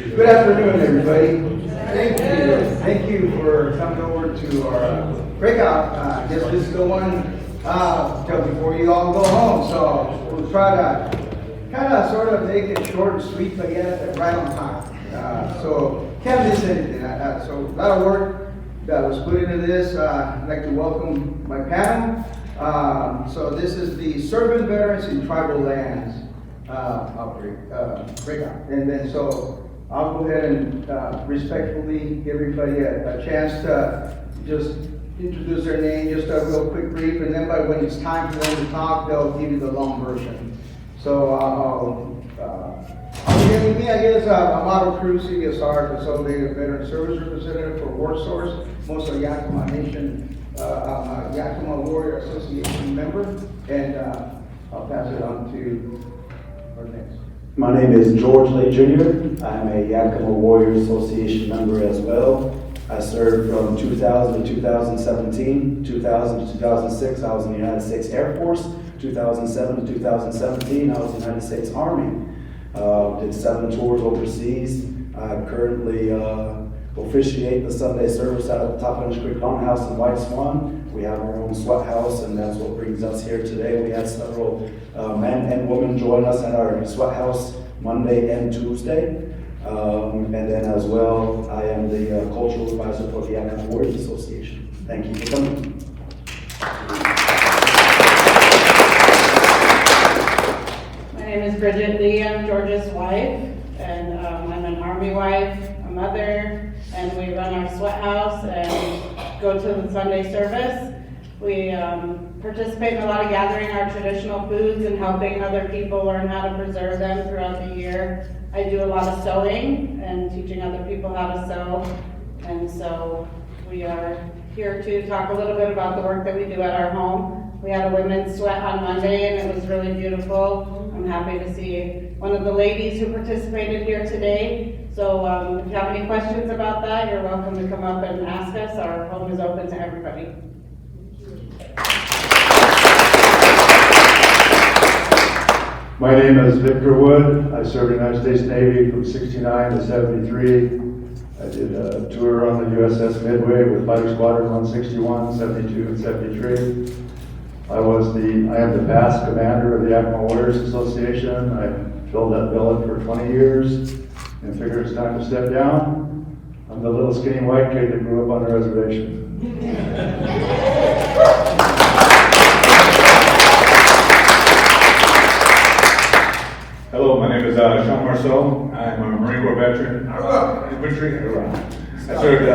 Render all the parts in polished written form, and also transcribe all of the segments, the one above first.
Good afternoon, everybody. Thank you. Thank you for coming over to our breakout. I guess this is the one till before you all go home. So we'll try to kind of sort of make it short and sweet, but yet right on time. So can't miss anything. So a lot of work that was put into this. I'd like to welcome my panel. So this is the Serving Veterans in Tribal Lands breakout. And then so I'll go ahead and respectfully give everybody a chance to just introduce their name, just a real quick brief, and then when it's time for them to talk, they'll give you the long version. So beginning with me, I guess I'm Otto Cruz, CSR, Consolidated Veteran Service Representative for WarSource, most of Yakama Nation, Yakama Warrior Association member, and I'll pass it on to our next. My name is George Lay Jr. I'm a Yakama Warrior Association member as well. I served from 2000 to 2017. 2000 to 2006, I was in the United States Air Force. 2007 to 2017, I was in the United States Army. Did 7 tours overseas. I currently officiate the Sunday service out of the Top Hunter's Creek Haunted House in White Swan. We have our own sweat house, and that's what brings us here today. We had several men and women join us at our sweat house Monday and Tuesday. And then as well, I am the cultural advisor for the Yakama Warriors Association. Thank you for coming. My name is Virgil. I'm George's wife, and I'm an Army wife, a mother, and we run our sweat house and go to the Sunday service. We participate in a lot of gathering our traditional foods and helping other people learn how to preserve them throughout the year. I do a lot of sewing and teaching other people how to sew, and so we are here to talk a little bit about the work that we do at our home. We had a women's sweat on Monday, and it was really beautiful. I'm happy to see one of the ladies who participated here today. So if you have any questions about that, you're welcome to come up and ask us. Our home is open to everybody. My name is Victor Wood. I served in the United States Navy from 69 to 73. I did a tour on the USS Midway with Fighter Squadron 161, 72, and 73. I am the past commander of the Yakama Warriors Association. I filled that billet for 20 years and figured it's time to step down. I'm the little skinny white kid that grew up on a reservation. Hello, my name is Shawn Marceau. I'm a Marine Corps veteran. I served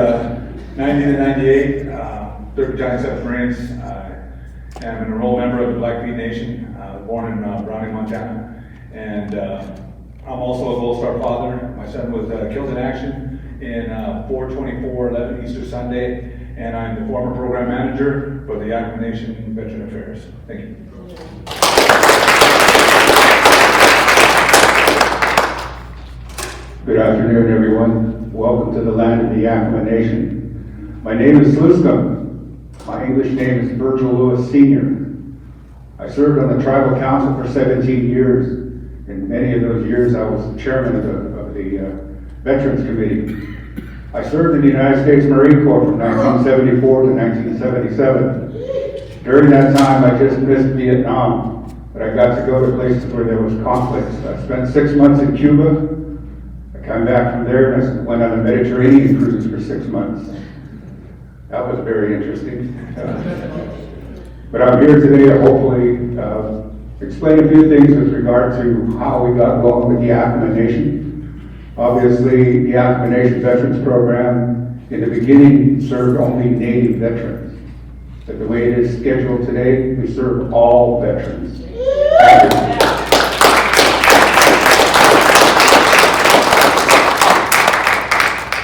90 to 98, 3rd Battalion 7th Marines. I am an enrolled member of the Blackfeet Nation, born in Browning, Montana. And I'm also a Goldstar father. My son was killed in action in 4/24/11 Easter Sunday, and I'm the former program manager for the Yakama Nation Veteran Affairs. Thank you. Good afternoon, everyone. Welcome to the land of the Yakama Nation. My name is Sluska. My English name is Virgil Lewis Sr. I served on the Tribal Council for 17 years. In many of those years, I was chairman of the Veterans Committee. I served in the United States Marine Corps from 1974 to 1977. During that time, I just missed Vietnam, but I got to go to places where there was conflict. I spent 6 months in Cuba. I came back from there and I went on a Mediterranean cruise for 6 months. That was very interesting. But I'm here today to hopefully explain a few things with regard to how we got going with the Yakama Nation. Obviously, the Yakama Nation Veterans Program in the beginning served only Native veterans. But the way it is scheduled today, we serve all veterans.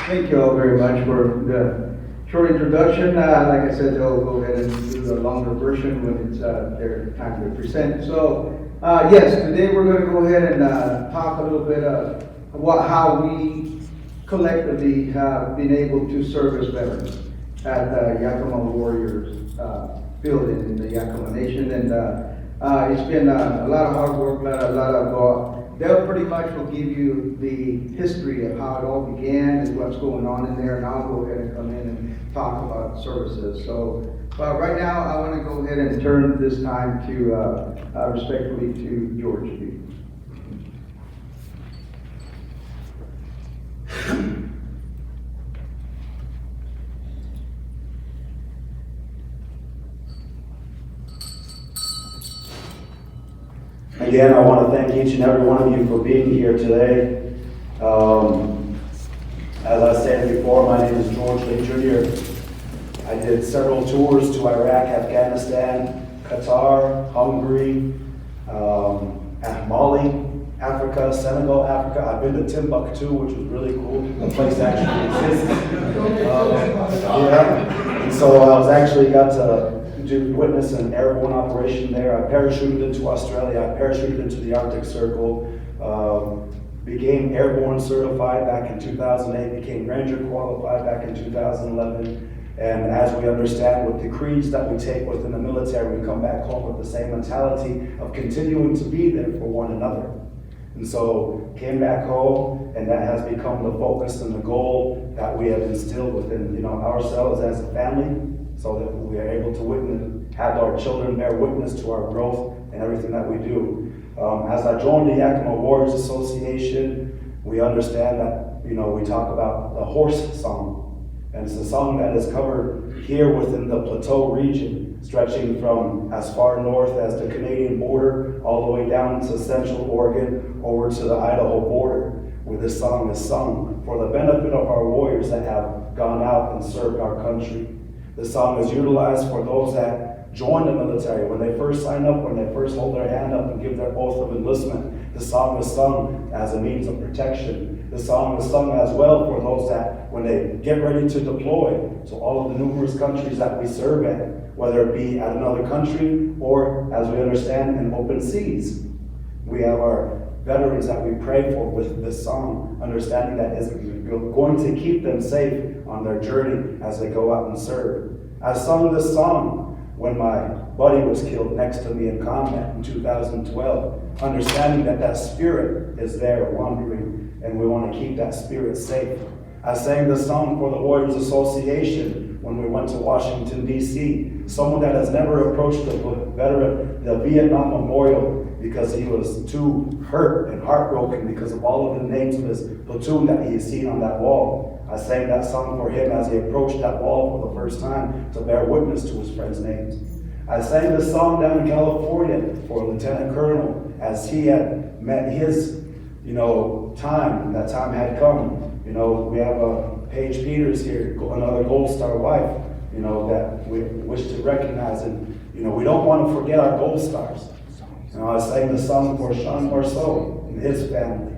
Thank you all very much for the short introduction. Like I said, they'll go ahead and do the longer version when it's their time to present. So, yes, today we're going to go ahead and talk a little bit about how we collectively have been able to serve as veterans at the Yakama Warriors building in the Yakama Nation. And It's been a lot of hard work, a lot of, they'll pretty much will give you the history of how it all began and what's going on in there, and I'll go ahead and come in and talk about services. So, but right now, I want to go ahead and turn this time to, respectfully to George. Again, I want to thank each and every one of you for being here today. As I said before, my name is George Lee Jr. I did several tours to Iraq, Afghanistan, Qatar, Hungary, Mali, Africa, Senegal, Africa. I've been to Timbuktu, which was really cool. The place actually exists. And so I was actually got to witness an airborne operation there. I parachuted into Australia. I parachuted into the Arctic Circle. Became airborne certified back in 2008. Became Ranger qualified back in 2011. And as we understand with the creeds that we take within the military, we come back home with the same mentality of continuing to be there for one another. And so came back home, and that has become the focus and the goal that we have instilled within ourselves as a family, so that we are able to witness, have our children bear witness to our growth and everything that we do. As I joined the Yakama Warriors Association, we understand that we talk about the horse song. And it's a song that is covered here within the Plateau region, stretching from as far north as the Canadian border, all the way down to Central Oregon, over to the Idaho border, where this song is sung for the benefit of our warriors that have gone out and served our country. This song is utilized for those that join the military. When they first sign up, when they first hold their hand up and give their oath of enlistment, the song is sung as a means of protection. The song is sung as well for those that, when they get ready to deploy to all of the numerous countries that we serve in, whether it be at another country or, as we understand, in open seas. We have our veterans that we pray for with this song, understanding that is going to keep them safe on their journey as they go out and serve. I sung this song when my buddy was killed next to me in combat in 2012, understanding that that spirit is there wandering, and we want to keep that spirit safe. I sang this song for the Warriors Association when we went to Washington, D.C. Someone that has never approached the Vietnam Memorial because he was too hurt and heartbroken because of all of the names of his platoon that he has seen on that wall. I sang that song for him as he approached that wall for the first time to bear witness to his friends' names. I sang this song down in California for a Lieutenant Colonel as he had met his, time. That time had come. We have Paige Peters here, another Goldstar wife, that we wish to recognize, and we don't want to forget our Gold Stars. I sang the song for Shawn Marceau and his family.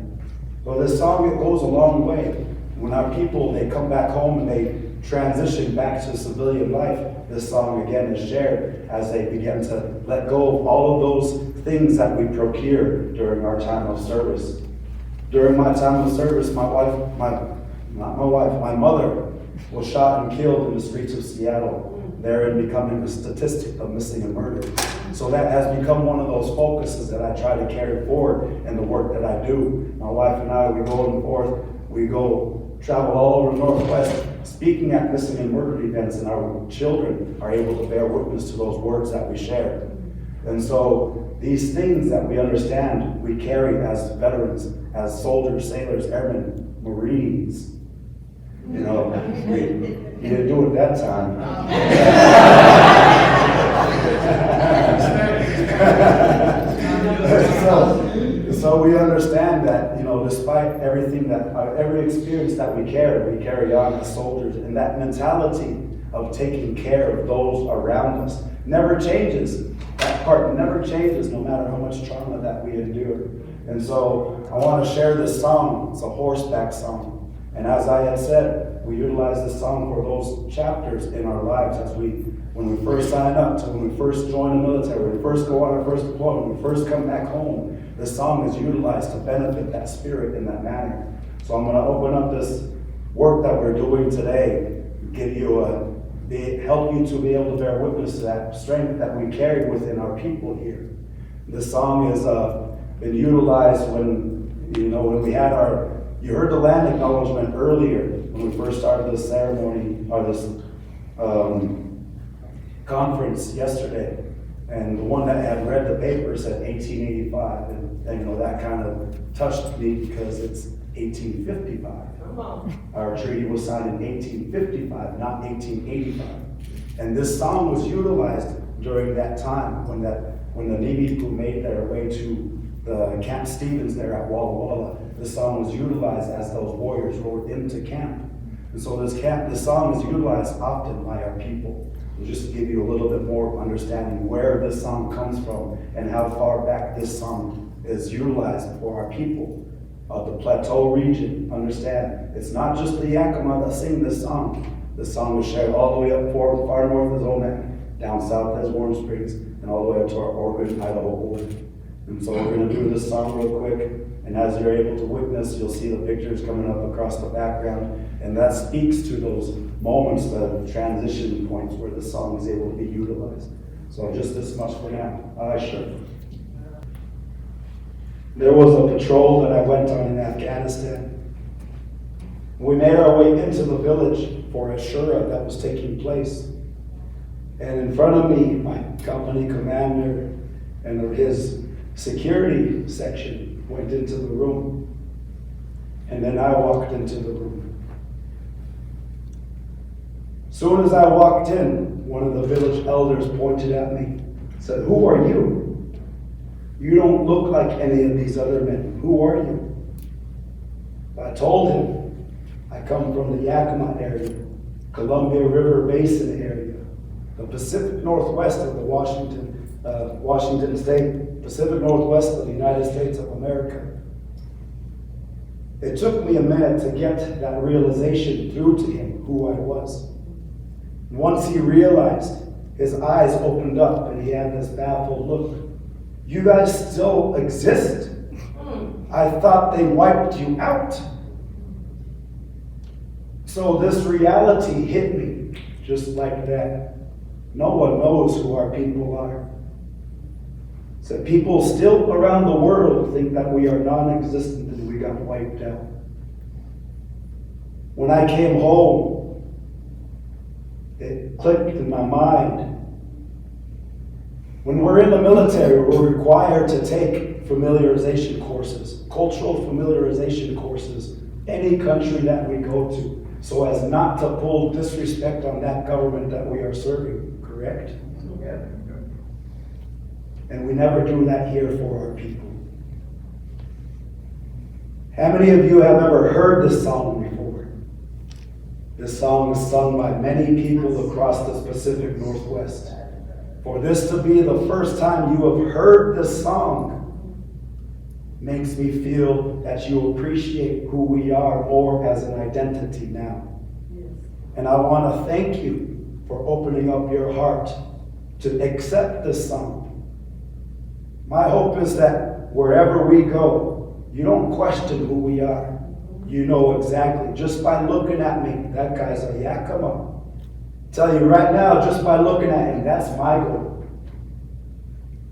So this song, it goes a long way. When our people, they come back home and they transition back to civilian life, this song again is shared as they begin to let go of all of those things that we procure during our time of service. During my time of service, my mother was shot and killed in the streets of Seattle, therein becoming a statistic of missing and murder. So that has become one of those focuses that I try to carry forward in the work that I do. My wife and I, we go forth, we go travel all over the Northwest, speaking at missing and murdered events, and our children are able to bear witness to those words that we share. And so these things that we understand, we carry as veterans, as soldiers, sailors, airmen, Marines. We didn't do it that time. So we understand that, despite everything every experience that we carry on as soldiers, and that mentality of taking care of those around us never changes. That part never changes, no matter how much trauma that we endure. And so I want to share this song. It's a horseback song. And as I had said, we utilize this song for those chapters in our lives when we first sign up, to when we first join the military, when we first go on our first deployment, when we first come back home. This song is utilized to benefit that spirit in that manner. So I'm going to open up this work that we're doing today, help you to be able to bear witness to that strength that we carry within our people here. This song has been utilized when, when we had you heard the land acknowledgement earlier when we first started this ceremony, or this conference yesterday. And the one that had read the paper said 1885, and that kind of touched me because it's 1855. Our treaty was signed in 1855, not 1885. And this song was utilized during that time when the Navy people made their way to the Camp Stevens there at Walla Walla. This song was utilized as those warriors rode into camp. And so this song is utilized often by our people. So just to give you a little bit more understanding where this song comes from and how far back this song is utilized for our people of the Plateau region. Understand, it's not just the Yakama that sing this song. This song was shared all the way up far north as Omak, down south as Warm Springs, and all the way up to our Oregon, Idaho border. And so we're going to do this song real quick, and as you're able to witness, you'll see the pictures coming up across the background, and that speaks to those moments, the transition points where the song is able to be utilized. So just this much for now. Sure. There was a patrol that I went on in Afghanistan. We made our way into the village for a shura that was taking place. And in front of me, my company commander and his security section went into the room. And then I walked into the room. Soon as I walked in, one of the village elders pointed at me, said, "Who are you? You don't look like any of these other men. Who are you?" I told him, I come from the Yakama area, Columbia River Basin area, the Pacific Northwest of the Washington State, Pacific Northwest of the United States of America. It took me a minute to get that realization through to him, who I was. Once he realized, his eyes opened up and he had this baffled look. "You guys still exist? I thought they wiped you out." So this reality hit me just like that. No one knows who our people are. So people still around the world think that we are non-existent and we got wiped out. When I came home, it clicked in my mind. When we're in the military, we're required to take familiarization courses, cultural familiarization courses, any country that we go to, so as not to pull disrespect on that government that we are serving, correct? Yeah. And we never do that here for our people. How many of you have ever heard this song before? This song is sung by many people across the Pacific Northwest. For this to be the first time you have heard this song makes me feel that you appreciate who we are more as an identity now. And I want to thank you for opening up your heart to accept this song. My hope is that wherever we go, you don't question who we are. You know exactly, just by looking at me, that guy's a Yakama. Tell you right now, just by looking at him, that's my goal.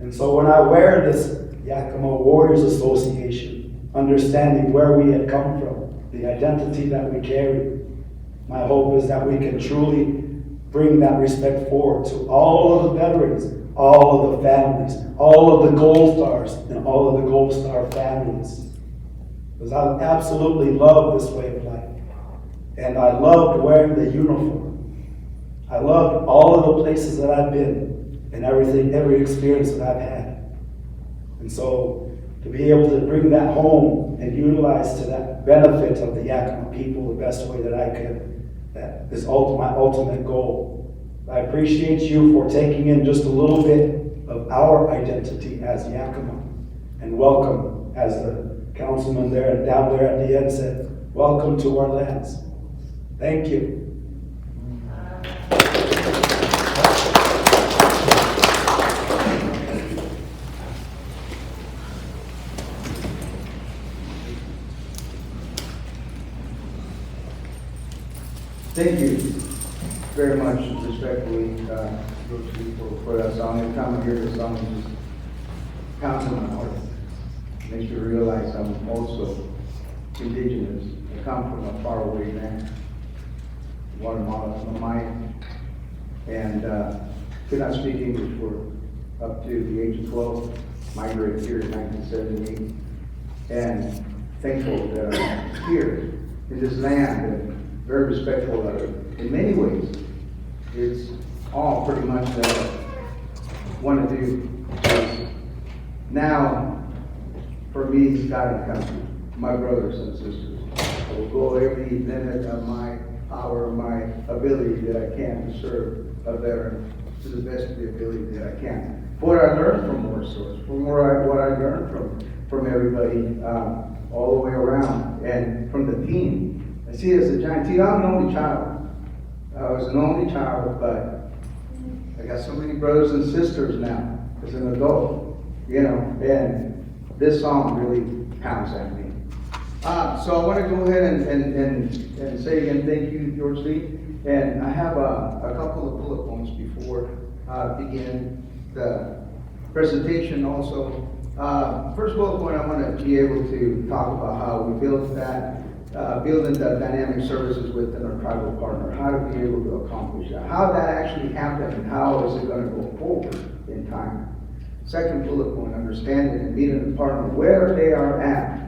And so when I wear this Yakama Warriors Association, understanding where we had come from, the identity that we carry, my hope is that we can truly bring that respect forward to all of the veterans, all of the families, all of the Goldstars, and all of the Goldstar families. Because I absolutely love this way of life. And I loved wearing the uniform. I loved all of the places that I've been and every experience that I've had. And so to be able to bring that home and utilize to that benefit of the Yakama people the best way that I could, that is my ultimate goal. I appreciate you for taking in just a little bit of our identity as Yakama. And welcome, as the councilman there and down there at the end said, welcome to our lands. Thank you. Thank you very much, respectfully, those people for that song. Every time I hear this song, it just pounds in my heart. Makes me realize I'm also indigenous. I come from a faraway land, Guatemala, Maya, and could not speak English for up to the age of 12. Migrated here in 1978, and thankful that I'm here in this land and very respectful of it. In many ways, it's all pretty much that I want to do. Now, for me, God and country, my brothers and sisters, I will go every limit of my power, my ability that I can to serve a veteran to the best of the ability that I can. What I learned from Marceau, what I learned from everybody all the way around, and from the team. I see it as a giant team. I'm an only child. I was an only child, but I got so many brothers and sisters now as an adult, you know, and this song really pounds at me. So I want to go ahead and say again, thank you, George Lee. And I have a couple of bullet points before begin the presentation also. First bullet point, I want to be able to talk about how we built that, building the dynamic services within our tribal partner, how to be able to accomplish that, how that actually happened, and how is it going to go forward in time. Second bullet point, understanding and meeting the partner where they are at,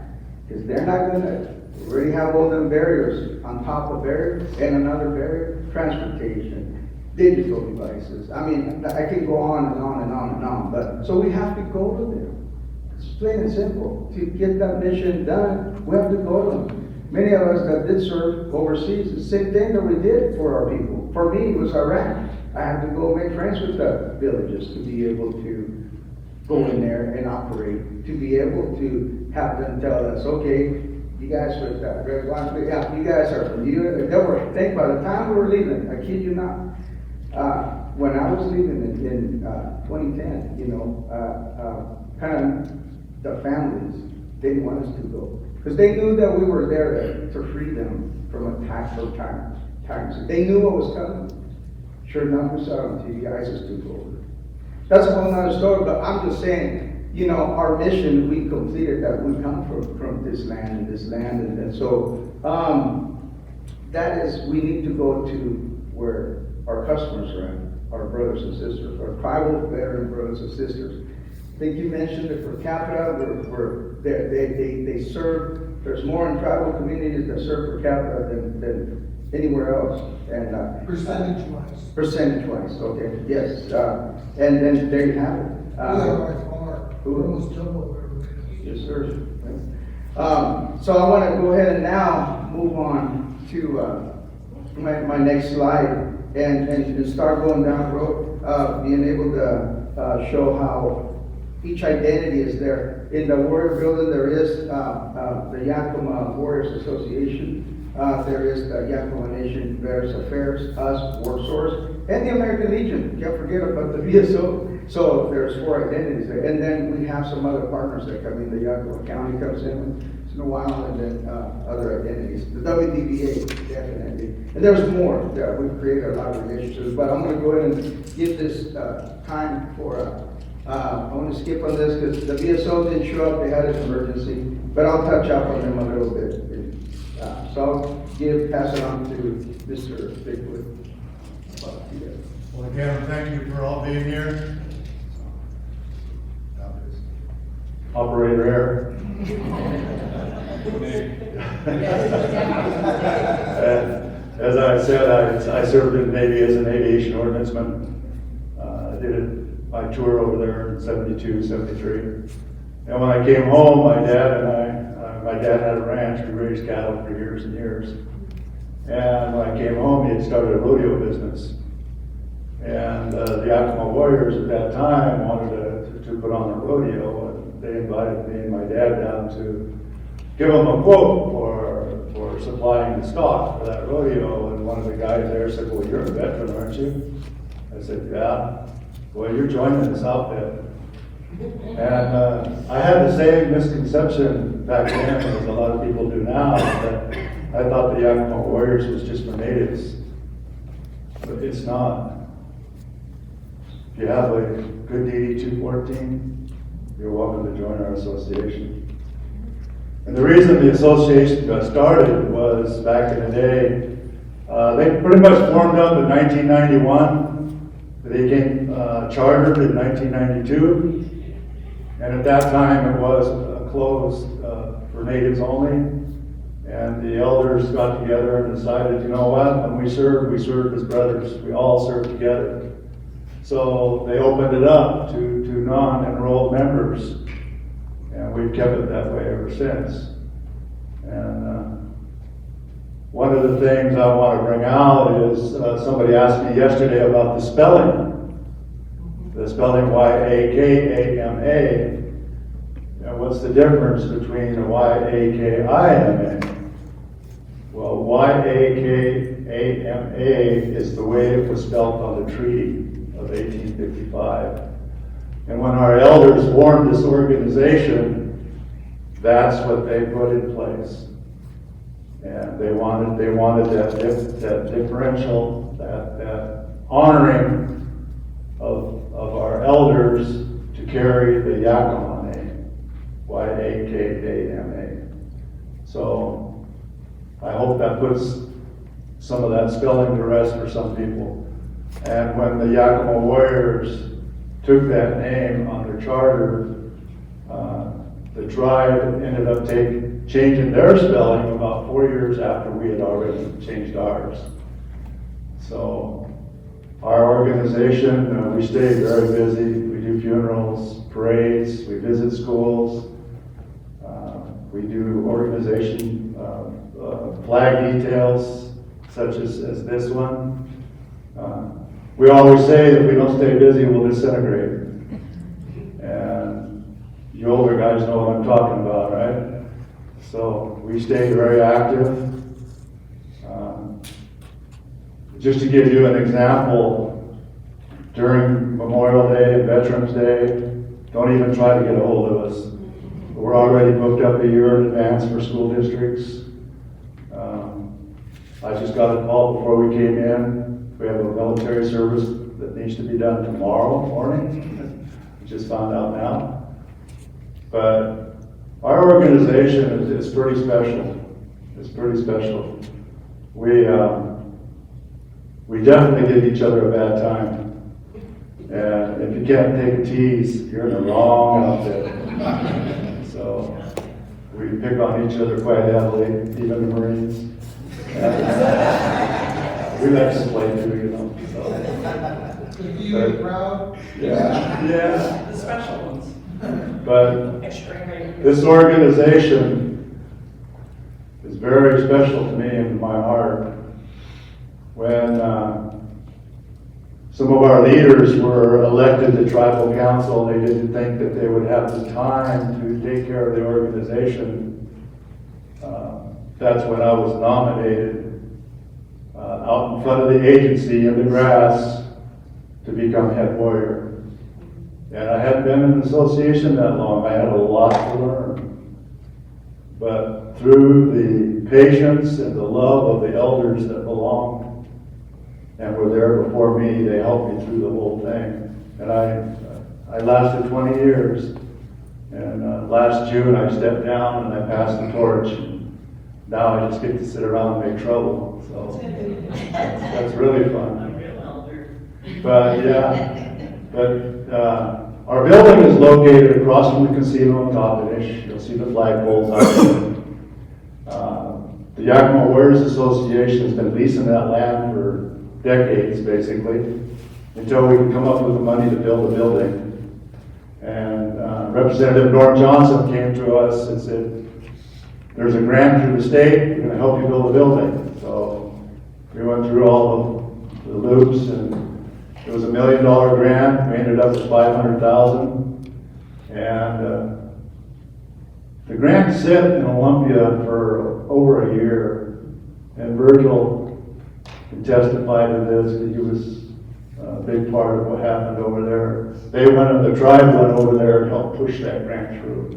because they're not going to, we already have all them barriers on top of barriers, and another barrier, transportation, digital devices. I mean, I can go on and on and on and on, but so we have to go to them. It's plain and simple. To get that mission done, we have to go to them. Many of us that did serve overseas, the same thing that we did for our people. For me, it was Iraq. I had to go make friends with the villages to be able to go in there and operate, to be able to have them tell us, okay, you guys with Red Blackfeet, yeah, you guys are from you. They were, I think by the time we were leaving, I kid you not, when I was leaving in 2010, you know, kind of the families didn't want us to go. Because they knew that we were there to free them from attacks or times. They knew what was coming. Sure enough, we saw on TV, ISIS took over. That's a whole nother story, but I'm just saying, you know, our mission, we completed that. We come from this land, and so that is, we need to go to where our customers are at, our brothers and sisters, our tribal veteran brothers and sisters. I think you mentioned that per capita, they serve, there's more in tribal communities that serve per capita than anywhere else. And Percentage-wise. Percentage-wise, okay, yes. And then there you have it. We are by far, Who? almost double what everybody else. Yes, sir. So I want to go ahead and now move on to my next slide and start going down the road, being able to show how each identity is there. In the Warrior Building, there is the Yakama Warriors Association. There is the Yakama Nation Veterans Affairs, us, War Source, and the American Legion. Can't forget about the VSO. So there's 4 identities there. And then we have some other partners that come in. The Yakama County comes in once in a while, and then other identities. The WDBA, definitely. And there's more. We've created a lot of relationships. But I'm going to go ahead and give this time for I want to skip on this because the VSO didn't show up, they had an emergency, but I'll touch up on them a little bit. So I'll pass it on to Mr. Bigwood. Well, again, thank you for all being here. Operator error. As I said, I served in the Navy as an aviation ordnanceman. I did my tour over there in 72, 73. And when I came home, my dad had a ranch. We raised cattle for years and years. And when I came home, he had started a rodeo business. And the Yakama Warriors at that time wanted to put on a rodeo, and they invited me and my dad down to give them a quote for supplying the stock for that rodeo. And one of the guys there said, "Well, you're a veteran, aren't you?" I said, "Yeah." "Well, you're joining this outfit." And I had the same misconception back then as a lot of people do now, that I thought the Yakama Warriors was just for natives. But it's not. If you have a good DD 214, you're welcome to join our association. And the reason the association got started was back in the day, they pretty much formed up in 1991. They became chartered in 1992. And at that time, it was closed for natives only. And the elders got together and decided, you know what, when we serve as brothers. We all serve together. So they opened it up to non-enrolled members. And we've kept it that way ever since. And one of the things I want to bring out is somebody asked me yesterday about the spelling. The spelling Y-A-K-A-M-A. And what's the difference between a Y-A-K-I-M-A? Well, Y-A-K-A-M-A is the way it was spelled on the Treaty of 1855. And when our elders formed this organization, that's what they put in place. And they wanted that differential, that honoring of our elders to carry the Yakama name, Y-A-K-A-M-A. So I hope that puts some of that spelling to rest for some people. And when the Yakama warriors took that name on their charter, the tribe ended up changing their spelling about 4 years after we had already changed ours. So our organization, we stay very busy. We do funerals, parades, we visit schools, we do organization flag details such as this one. We always say that if we don't stay busy, we'll disintegrate. And you older guys know what I'm talking about, right? So we stay very active. Just to give you an example, during Memorial Day and Veterans Day, don't even try to get a hold of us. We're already booked up a year in advance for school districts. I just got a call before we came in. We have a military service that needs to be done tomorrow morning. We just found out now. But our organization is pretty special. It's pretty special. We definitely give each other a bad time. And if you can't take a tease, you're in the wrong outfit. So we pick on each other quite heavily, even the Marines. We like to play too, you know. So. The VA crowd. Yeah. The special ones. But Extremely. this organization is very special to me and my heart. When some of our leaders were elected to tribal council, they didn't think that they would have the time to take care of the organization. That's when I was nominated out in front of the agency in the grass to become head warrior. And I hadn't been in the association that long. I had a lot to learn. But through the patience and the love of the elders that belonged and were there before me, they helped me through the whole thing. And I lasted 20 years. And last June I stepped down and I passed the torch. Now I just get to sit around and make trouble. So that's really fun. A real elder. But our building is located across from the casino in Toppenish. You'll see the flagpoles out there. The Yakama Warriors Association has been leasing that land for decades, basically, until we could come up with the money to build a building. And Representative Norm Johnson came to us and said, there's a grant through the state, we're going to help you build a building. So we went through all the loops, and it was $1 million grant. We ended up with $500,000. And the grant sat in Olympia for over a year. And Virgil can testify to this, that he was a big part of what happened over there. The tribe went over there and helped push that grant through.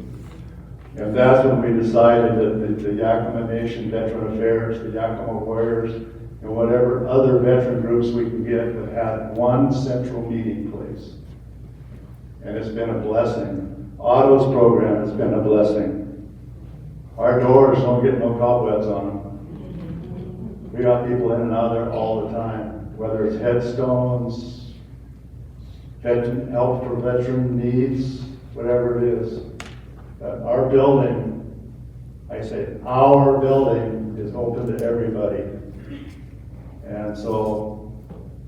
And that's when we decided that the Yakama Nation Veteran Affairs, the Yakama Warriors, and whatever other veteran groups we can get would have one central meeting place. And it's been a blessing. Otto's program has been a blessing. Our doors don't get no cobwebs on them. We got people in and out of there all the time, whether it's headstones, help for veteran needs, whatever it is. Our building, I say, our building is open to everybody. And so,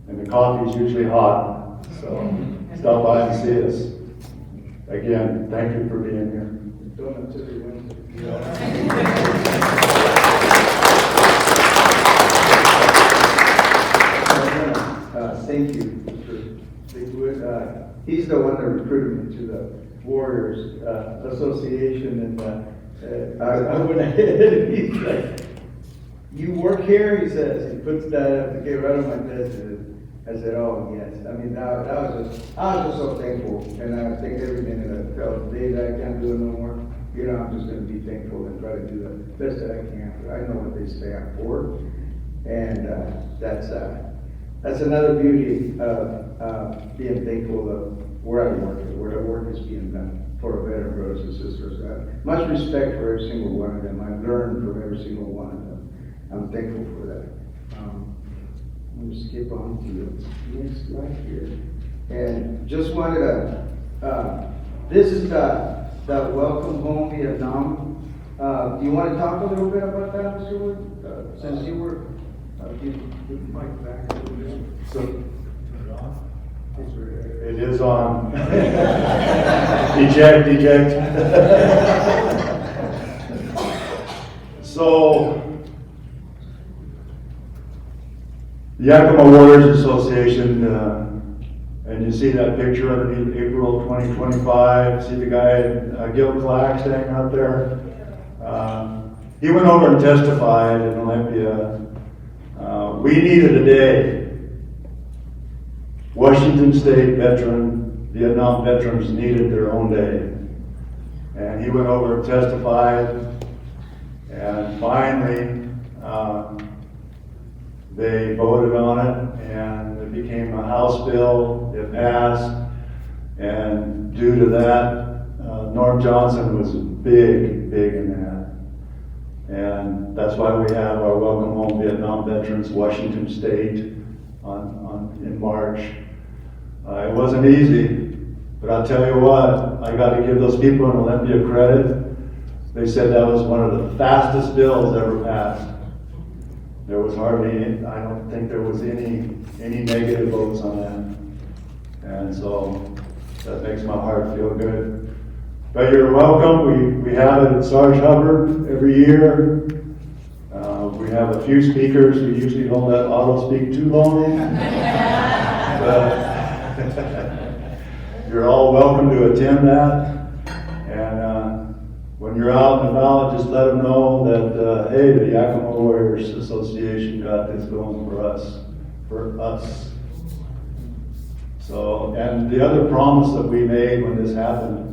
and the coffee's usually hot, so stop by and see us. Again, thank you for being here. Donuts every Wednesday. Thank you, Mr. Bigwood. He's the one that recruited me to the Warriors Association, and when I hit it, he's like, "You work here?" He says. He puts that up to get right on my desk. And I said, "Oh yes." I mean, I was just so thankful, and I think every minute I felt the day that I can't do it no more. You know, I'm just going to be thankful and try to do the best that I can. I know what they say I'm for, and that's another beauty of being thankful of where I work, where the work is being done for our veteran brothers and sisters. Much respect for every single one of them. I've learned from every single one of them. I'm thankful for that. Let me skip on to the next slide here. And just wanted to, this is the Welcome Home Vietnam. Do you want to talk a little bit about that, Mr. Wood? Since you were, give the mic back a little bit. So, it is on. Eject. So, the Yakama Warriors Association, and you see that picture underneath April 2025. See the guy, Gil Clark, standing out there. He went over and testified in Olympia. We needed a day. Washington State Vietnam veterans needed their own day. And he went over and testified, and finally, they voted on it, and it became a House bill. It passed, and due to that, Norm Johnson was big in that. And that's why we have our Welcome Home Vietnam Veterans, Washington State, in March. It wasn't easy, but I'll tell you what, I got to give those people in Olympia credit. They said that was one of the fastest bills ever passed. There was hardly, I don't think there was any negative votes on that. And so that makes my heart feel good. But you're welcome. We have it at Sarge Hubbard every year. We have a few speakers. We usually don't let Otto speak too long. But you're all welcome to attend that. And when you're out and about, just let them know that, hey, the Yakama Warriors Association got this going for us. So, and the other promise that we made when this happened,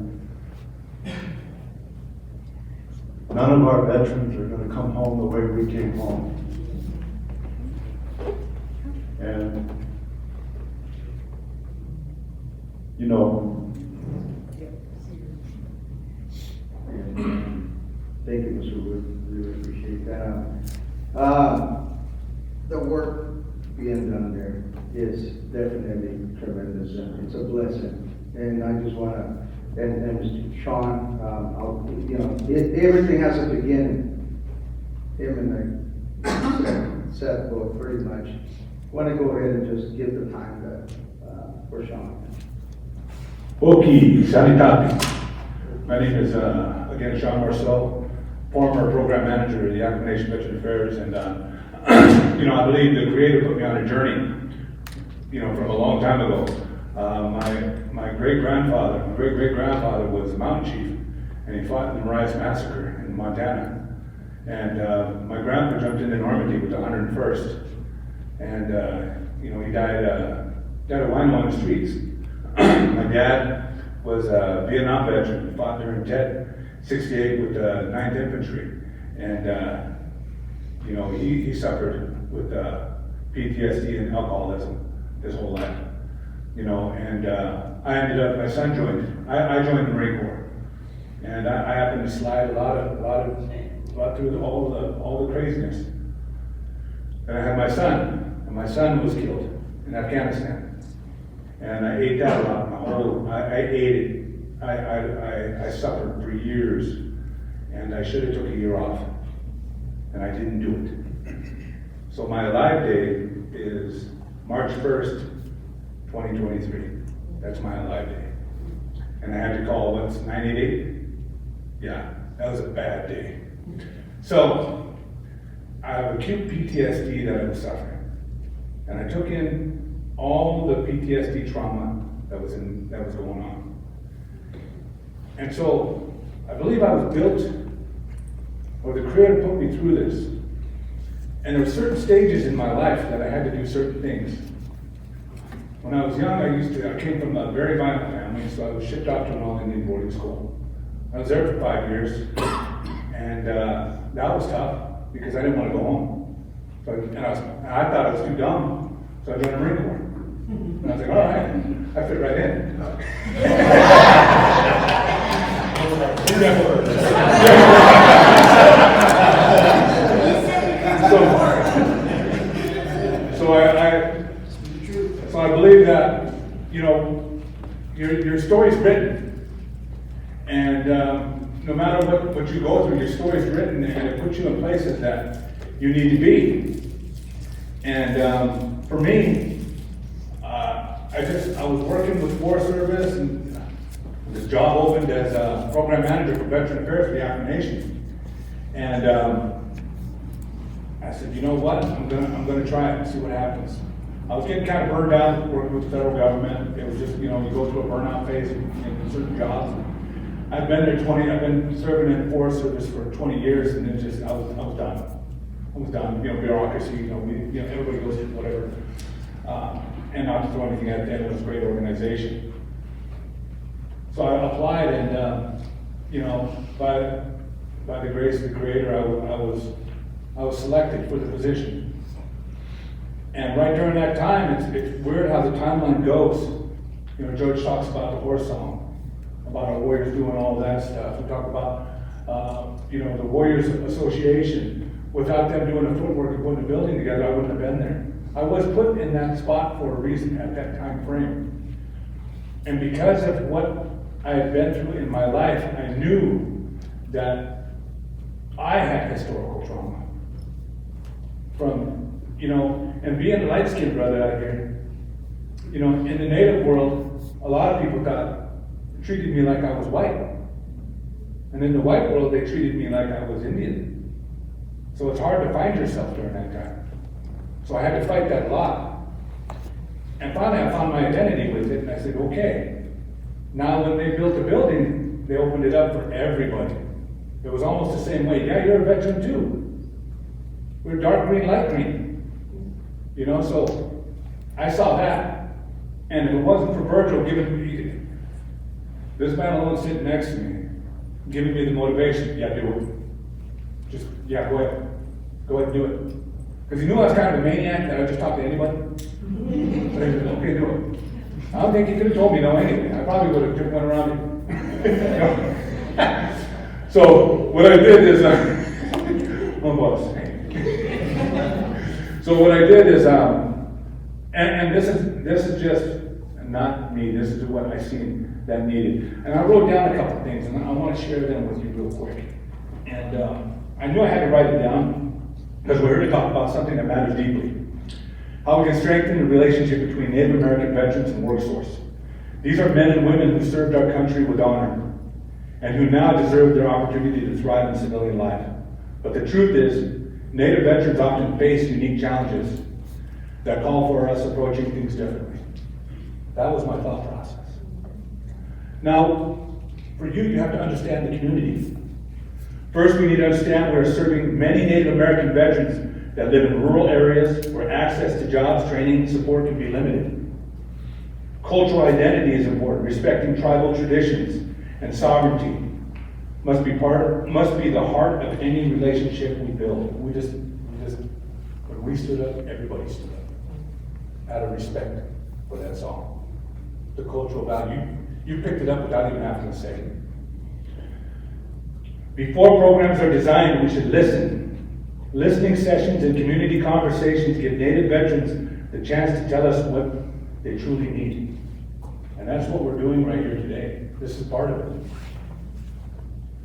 none of our veterans are going to come home the way we came home. And, you know, thank you, Mr. Wood. Really appreciate that. The work being done there is definitely tremendous, and it's a blessing. And I just want to, and Mr. Shawn, everything has a beginning. Him and the Seth both pretty much. Want to go ahead and just give the time for Shawn. Okay, salutati. My name is, again, Shawn Marceau, former program manager of the Yakama Nation Veteran Affairs, and, I believe the Creator put me on a journey, from a long time ago. My great-great-grandfather was a mountain chief, and he fought in the Marias Massacre in Montana. And my grandpa jumped into Normandy with the 101st, and, he died of wino on the streets. My dad was a Vietnam veteran, fought during Tet 68 with the 9th Infantry, and he suffered with PTSD and alcoholism his whole life. And I ended up, my son joined. I joined the Marine Corps, And I happened to slide a lot through all the craziness. And I had my son, and my son was killed in Afghanistan. And I ate that a lot. I ate it. I suffered for years, and I should have took a year off, and I didn't do it. So my alive day is March 1st, 2023. That's my alive day. And I had to call, what's 988? Yeah, that was a bad day. So I have acute PTSD that I was suffering, and I took in all the PTSD trauma that was going on. And so I believe I was built, or the Creator put me through this. And there were certain stages in my life that I had to do certain things. When I was young, I came from a very violent family, so I was shipped off to an all-Indian boarding school. I was there for 5 years, and that was tough because I didn't want to go home. So, I thought I was too dumb, so I joined the Marine Corps. And I was like, all right, I fit right in. So I believe that, you know, your story's written, and no matter what you go through, your story's written, and it puts you in places that you need to be. And for me, I was working with Forest Service, and this job opened as a program manager for Veteran Affairs for the Yakama Nation. And I said, you know what, I'm gonna try it and see what happens. I was getting kind of burned out working with the federal government. It was just, you know, you go through a burnout phase in certain jobs. I've been serving in the Forest Service for 20 years, and it just, I was done. I was done, you know, bureaucracy, everybody goes through whatever. And not to throw anything at them, it was a great organization. So I applied, and you know, by the grace of the Creator, I was selected for the position. And right during that time, it's weird how the timeline goes. You know, George talks about the horse song, about our warriors doing all that stuff. We talk about, you know, the Warriors Association. Without them doing the footwork and putting the building together, I wouldn't have been there. I was put in that spot for a reason at that time frame. And because of what I had been through in my life, I knew that I had historical trauma. From, you know, and being a light-skinned brother out here, you know, in the Native world, a lot of people treated me like I was white. And in the white world, they treated me like I was Indian. So it's hard to find yourself during that time. So I had to fight that a lot. And finally I found my identity with it, and I said, okay. Now when they built the building, they opened it up for everybody. It was almost the same way. Yeah, you're a veteran too. We're dark green, light green. You know, so I saw that. And if it wasn't for Virgil giving me, this man alone sitting next to me, giving me the motivation, yeah, do it. Just, yeah, go ahead. Go ahead and do it. Because he knew I was kind of a maniac that I would just talk to anybody. So he said, okay, do it. I don't think he could have told me no anyway. I probably would have just went around it. So what I did is, my boss. So what I did is, and this is just not me. This is what I seen that needed. And I wrote down a couple of things, and I want to share them with you real quick. And I knew I had to write it down because we're here to talk about something that matters deeply. How we can strengthen the relationship between Native American veterans and WorkSource. These are men and women who served our country with honor and who now deserve their opportunity to thrive in civilian life. But the truth is, Native veterans often face unique challenges that call for us approaching things differently. That was my thought process. Now, for you, you have to understand the community. First, we need to understand we are serving many Native American veterans that live in rural areas where access to jobs, training, and support can be limited. Cultural identity is important. Respecting tribal traditions and sovereignty must be the heart of any relationship we build. When we stood up, everybody stood up. Out of respect for that song. The cultural value. You picked it up without even having to say it. Before programs are designed, we should listen. Listening sessions and community conversations give Native veterans the chance to tell us what they truly need. And that's what we're doing right here today. This is part of it.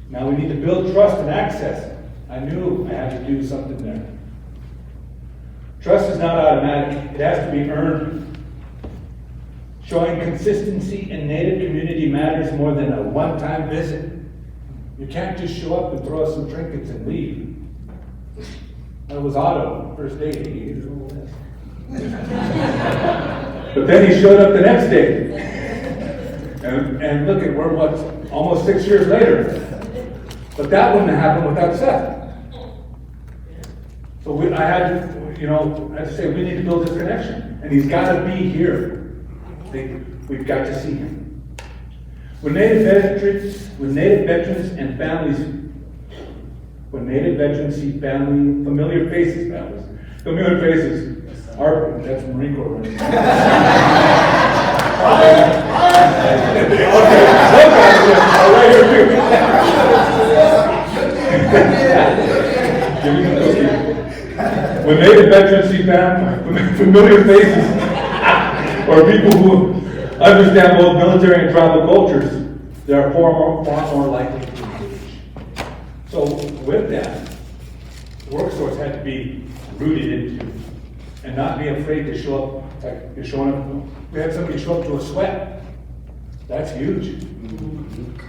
Now we need to build trust and access. I knew I had to do something there. Trust is not automatic. It has to be earned. Showing consistency in Native community matters more than a one-time visit. You can't just show up and throw us some trinkets and leave. That was Otto, first day, he ate all this. But then he showed up the next day. And look at, we're what, almost 6 years later. But that wouldn't have happened without Seth. So I had to say, we need to build this connection. And he's got to be here. We've got to see him. When Native veterans and families, when Native veterans see familiar faces, that's Marine Corps, right? Right here too. When Native veterans see familiar faces, or people who understand both military and tribal cultures, they are far more likely to engage. So with that, WorkSource had to be rooted into and not be afraid to show up. Like you're showing up, we had somebody show up to a sweat. That's huge.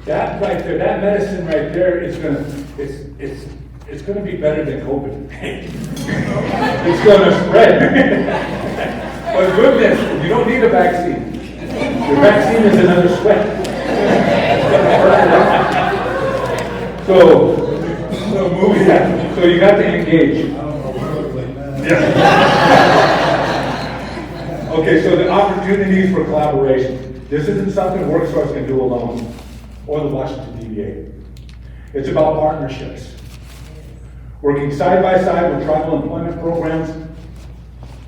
That right there, that medicine right there is it's gonna be better than COVID. It's gonna spread. But goodness, you don't need a vaccine. Your vaccine is another sweat. So moving on. So you got to engage. Yeah. Okay, so the opportunities for collaboration. This isn't something WorkSource can do alone, or the Washington DVA. It's about partnerships. Working side by side with tribal employment programs,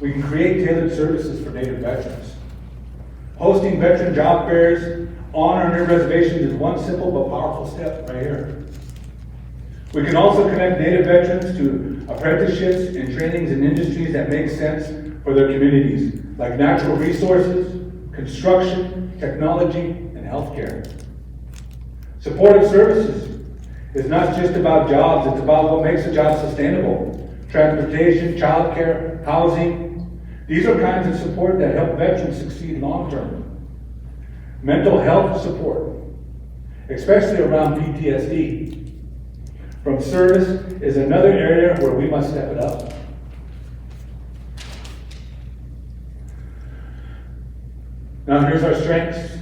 we can create tailored services for Native veterans. Hosting veteran job fairs on or near reservations is one simple but powerful step right here. We can also connect Native veterans to apprenticeships and trainings in industries that make sense for their communities, like natural resources, construction, technology, and healthcare. Supportive services is not just about jobs, it's about what makes a job sustainable. Transportation, childcare, housing. These are kinds of support that help veterans succeed long-term. Mental health support, especially around PTSD from service, is another area where we must step it up. Now here's our strengths.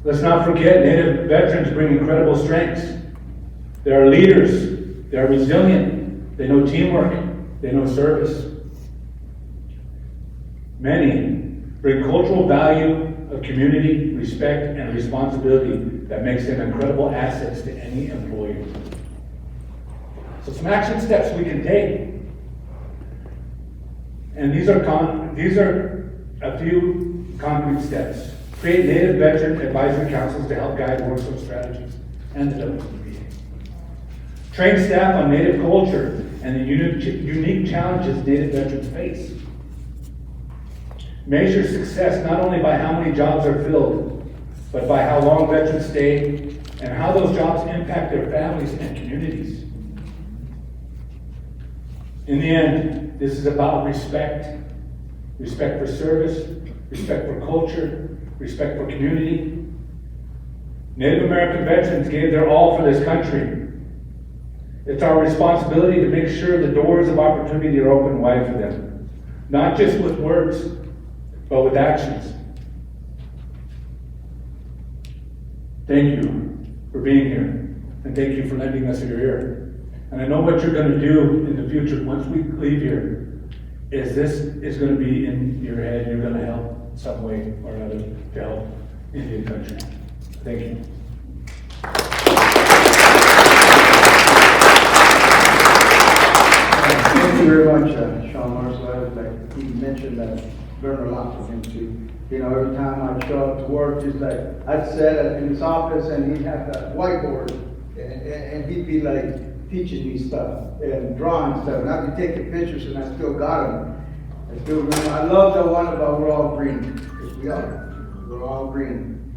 Let's not forget, Native veterans bring incredible strengths. They are leaders, they are resilient, they know teamwork, they know service. Many bring cultural value of community, respect, and responsibility that makes them incredible assets to any employer. So some action steps we can take. And these are a few concrete steps. Create Native Veteran Advisory Councils to help guide WorkSource strategies and the WDBA. Train staff on Native culture and the unique challenges Native veterans face. Measure success not only by how many jobs are filled, but by how long veterans stay and how those jobs impact their families and communities. In the end, this is about respect. Respect for service, respect for culture, respect for community. Native American veterans gave their all for this country. It's our responsibility to make sure the doors of opportunity are open wide for them. Not just with words, but with actions. Thank you for being here, and thank you for lending us your ear. And I know what you're going to do in the future once we leave here is this is going to be in your head. You're going to help some way or another to help Indian country. Thank you. Thank you very much, Shawn Marceau. Like he mentioned, that learned a lot from him too. You know, every time I show up to work, just like I said in his office, and he'd have that whiteboard, And he'd be like teaching me stuff and drawing stuff, and I'd be taking pictures, and I still got them. I still remember. I love the one about we're all green, because we are. We're all green,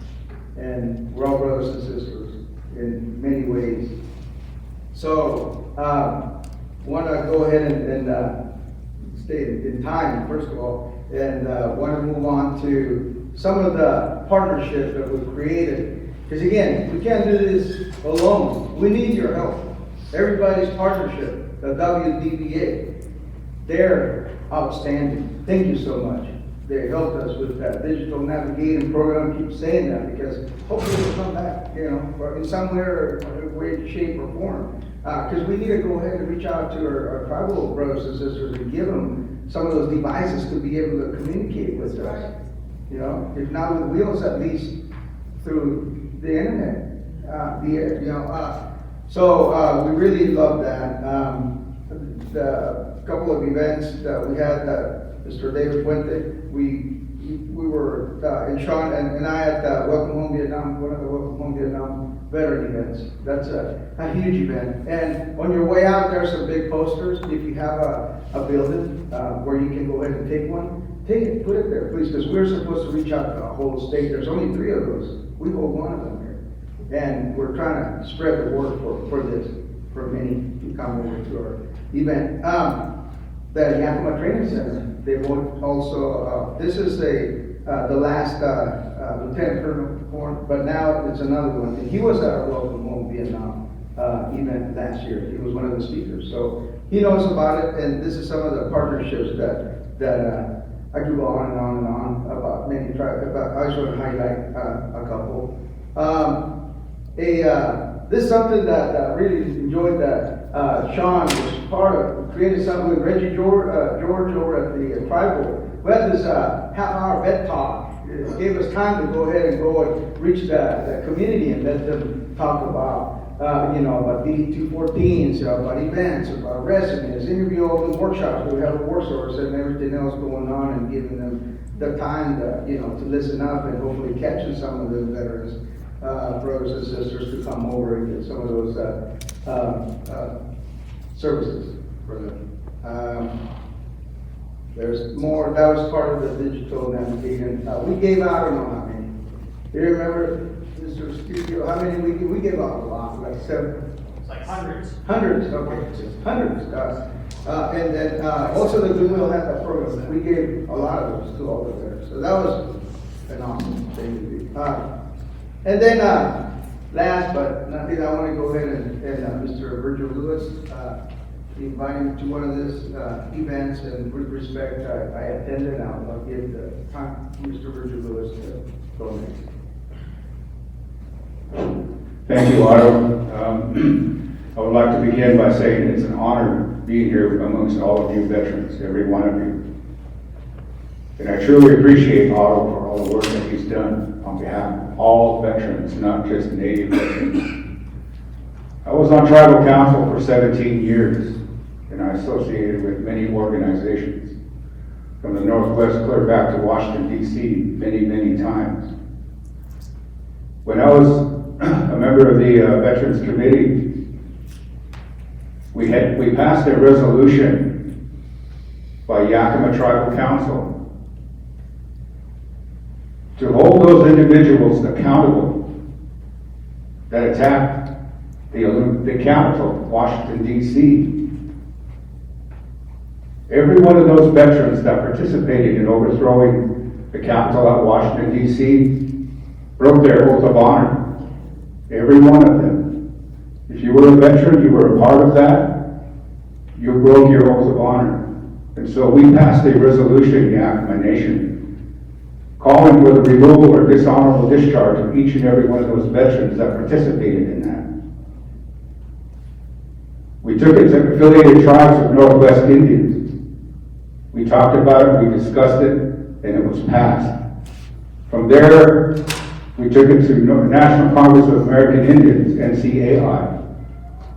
and we're all brothers and sisters in many ways. So, want to go ahead and stay in time, first of all, and want to move on to some of the partnerships that we've created. Because again, we can't do this alone. We need your help. Everybody's partnership, the WDBA, they're outstanding. Thank you so much. They helped us with that digital navigating program. I keep saying that because hopefully it'll come back, in some way, shape, or form. Because we need to go ahead and reach out to our tribal brothers and sisters and give them some of those devices to be able to communicate with us. If not with wheels, at least through the internet, So we really love that. The couple of events that we had, Mr. David Puente, we were in Shawn, and I had Welcome Home Vietnam, one of the Welcome Home Vietnam veteran events. That's a huge event. And on your way out, there's some big posters. If you have a building where you can go ahead and take one, take it, put it there, please, because we're supposed to reach out to the whole state. There's only 3 of those. We hold one of them here. And we're trying to spread the word for this, for many to come over to our event. The Yakama Training Center, they also, this is the last Lieutenant Colonel Horn, but now it's another one. And he was at our Welcome Home Vietnam event last year. He was one of the speakers. So he knows about it, and this is some of the partnerships that I could go on and on and on about many tribes, but I just want to highlight a couple. This is something that I really enjoyed that Shawn was part of, created something with Reggie George over at the Tribal. We had this half-hour vet talk. It gave us time to go ahead and go and reach the community and let them talk about, about DD-214s, about events, about resumes, interview open workshops. We have a workshop and everything else going on, and giving them the time to listen up and hopefully catching some of the veterans. Brothers and sisters to come over and get some of those services for them. There's more. That was part of the digital navigating. We gave out, I don't know how many. Do you remember, Mr. Studio, how many we gave out? A lot, like 7. It's like hundreds. Hundreds, okay. Hundreds. And then also the Goodwill had that program. We gave a lot of those to all the veterans. So that was an awesome thing to do. And then, last but not least, I want to go ahead and Mr. Virgil Lewis, invite him to one of these events, and with respect, I attended. I'll give the time to Mr. Virgil Lewis to go next. Thank you, Otto. I would like to begin by saying it's an honor being here amongst all of you veterans, every one of you. And I truly appreciate Otto for all the work that he's done on behalf of all veterans, not just Native veterans. I was on tribal council for 17 years, and I associated with many organizations, from the Northwest clear back to Washington, D.C., many, many times. When I was a member of the Veterans Committee, we passed a resolution by Yakama Tribal Council to hold those individuals accountable that attacked the capital, Washington, D.C. Every one of those veterans that participated in overthrowing the capital at Washington, D.C. broke their oath of honor. Every one of them. If you were a veteran, you were a part of that, you broke your oath of honor. And so we passed a resolution, Yakama Nation, calling for the removal or dishonorable discharge of each and every one of those veterans that participated in that. We took it to affiliated tribes of Northwest Indians. We talked about it, we discussed it, and it was passed. From there, we took it to National Congress of American Indians, NCAI,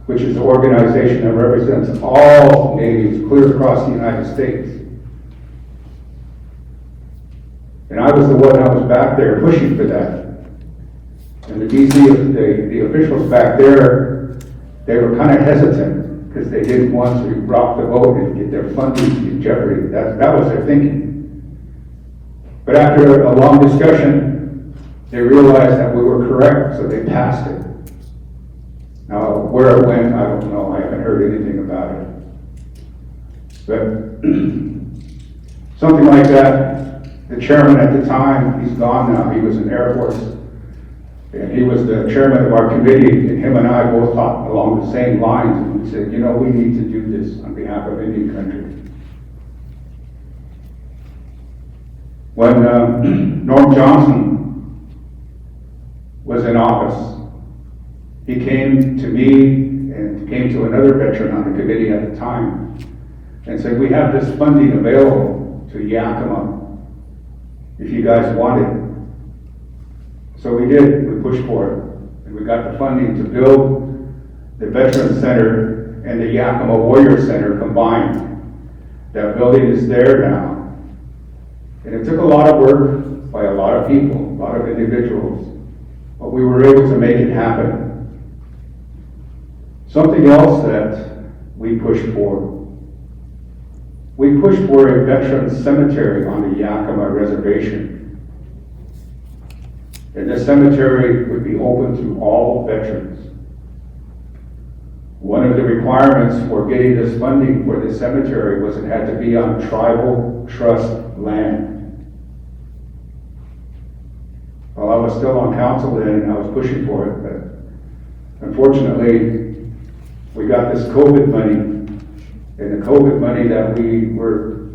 which is an organization that represents all natives clear across the United States. And I was the one that was back there pushing for that. And the DC, the officials back there they were kind of hesitant because they didn't want to rock the boat and get their funding in jeopardy. That was their thinking. But after a long discussion, they realized that we were correct, so they passed it. Now, where it went, I don't know. I haven't heard anything about it. But something like that, the chairman at the time, he's gone now, he was in Air Force, and he was the chairman of our committee, and him and I both thought along the same lines, and we said, you know, we need to do this on behalf of Indian country. When Norm Johnson was in office, he came to me and came to another veteran on the committee at the time and said, we have this funding available to Yakama if you guys want it. So we did, we pushed for it, and we got the funding to build the Veterans Center and the Yakama Warrior Center combined. That building is there now. And it took a lot of work by a lot of people, a lot of individuals, but we were able to make it happen. Something else that we pushed for. We pushed for a veterans cemetery on the Yakama reservation. And this cemetery would be open to all veterans. One of the requirements for getting this funding for this cemetery was it had to be on tribal trust land. Well, I was still on council then and I was pushing for it, but unfortunately, we got this COVID money, and the COVID money that we were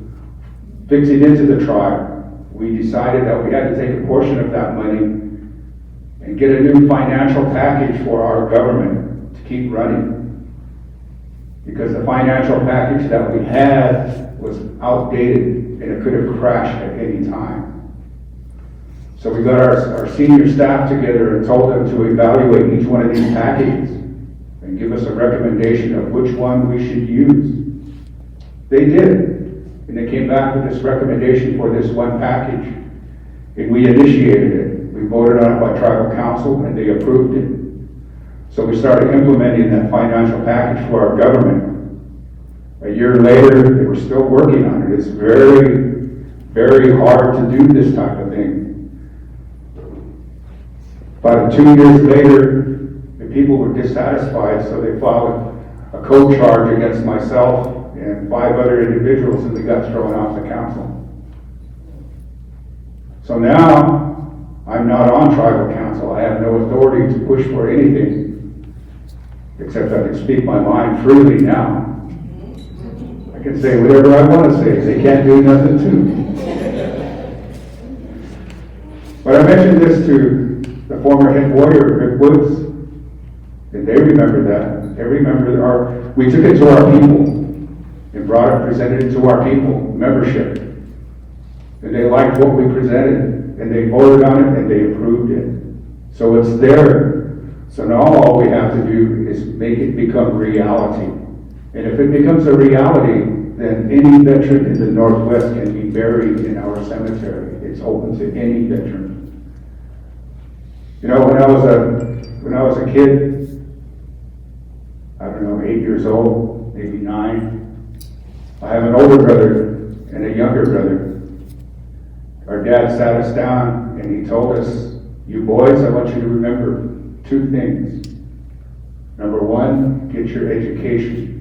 fixing into the tribe, we decided that we had to take a portion of that money and get a new financial package for our government to keep running. Because the financial package that we had was outdated and it could have crashed at any time. So we got our senior staff together and told them to evaluate each one of these packages and give us a recommendation of which one we should use. They did, and they came back with this recommendation for this one package, and we initiated it. We voted on it by tribal council, and they approved it. So we started implementing that financial package for our government. A year later, they were still working on it. It's very, very hard to do this type of thing. About 2 years later, the people were dissatisfied, so they filed a code charge against myself and 5 other individuals, and we got thrown off the council. So now, I'm not on tribal council. I have no authority to push for anything, except I can speak my mind freely now. I can say whatever I want to say. They can't do nothing to me. But I mentioned this to the former head warrior, Rick Woods, and they remember that. They remember we took it to our people and brought it, presented it to our people, membership. And they liked what we presented, and they voted on it, and they approved it. So it's there. So now all we have to do is make it become reality. And if it becomes a reality, then any veteran in the Northwest can be buried in our cemetery. It's open to any veteran. You know, when I was a kid, I don't know, 8 years old, maybe 9, I have an older brother and a younger brother. Our dad sat us down and he told us, you boys, I want you to remember 2 things. Number 1, get your education.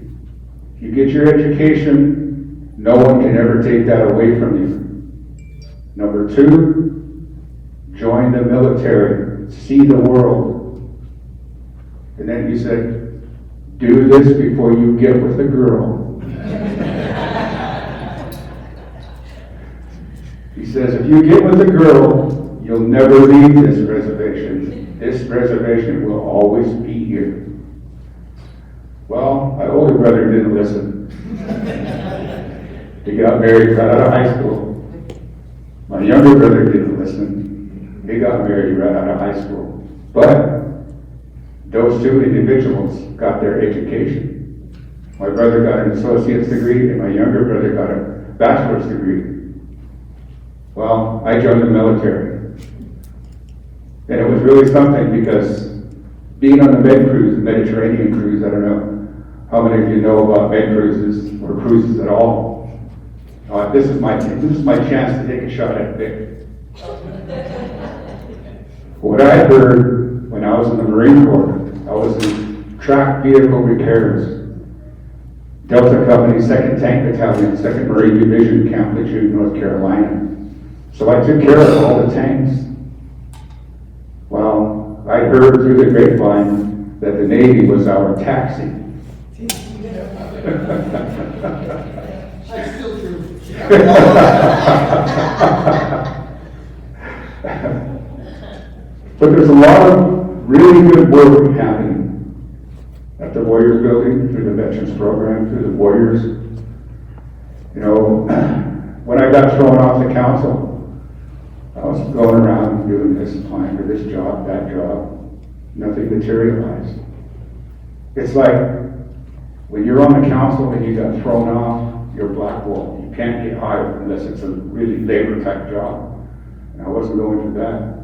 If you get your education, no one can ever take that away from you. Number 2, join the military, see the world. And then he said, do this before you get with a girl. He says, if you get with a girl, you'll never leave this reservation. This reservation will always be here. Well, my older brother didn't listen. He got married right out of high school. My younger brother didn't listen. He got married right out of high school. But those 2 individuals got their education. My brother got an associate's degree and my younger brother got a bachelor's degree. Well, I joined the military. And it was really something because being on the med cruise, the Mediterranean cruise, I don't know how many of you know about med cruises or cruises at all. This is my chance to take a shot at Vic. What I heard when I was in the Marine Corps, I was in track vehicle repairs. Delta Company, 2nd Tank Battalion, 2nd Marine Division, Camp Lejeune, North Carolina. So I took care of all the tanks. Well, I heard through the grapevine that the Navy was our taxi. That's still true. But there's a lot of really good work happening at the Warriors Building, through the Veterans Program, through the Warriors. You know, when I got thrown off the council, I was going around doing this, applying for this job, that job. Nothing materialized. It's like when you're on the council and you got thrown off, you're blackballed. You can't get hired unless it's a really labor type job. And I wasn't going for that.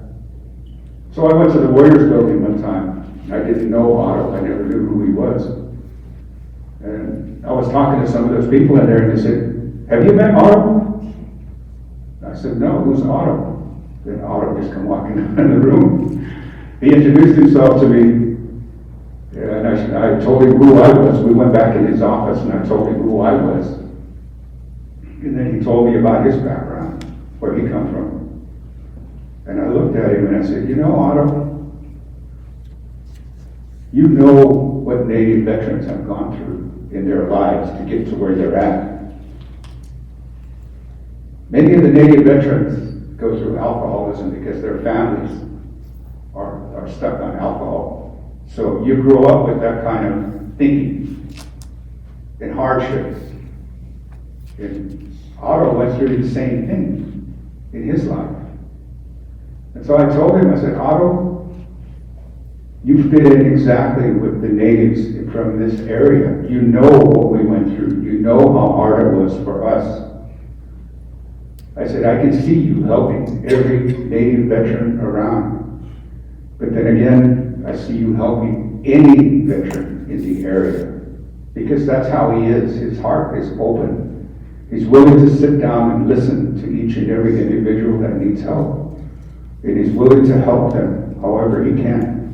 So I went to the Warriors Building one time. I didn't know Otto. I never knew who he was. And I was talking to some of those people in there and they said, "Have you met Otto?" I said, "No, who's Otto?" Then Otto just come walking in the room. He introduced himself to me, and I told him who I was. We went back in his office and I told him who I was. And then he told me about his background, where he come from. And I looked at him and I said, "You know, Otto, you know what Native veterans have gone through in their lives to get to where they're at. Many of the Native veterans go through alcoholism because their families are stuck on alcohol. So you grow up with that kind of thinking and hardships. And Otto went through the same thing in his life. And so I told him, I said, "Otto, you fit in exactly with the natives from this area. You know what we went through. You know how hard it was for us." I said, "I can see you helping every Native veteran around. But then again, I see you helping any veteran in the area. Because that's how he is. His heart is open. He's willing to sit down and listen to each and every individual that needs help. And he's willing to help them however he can."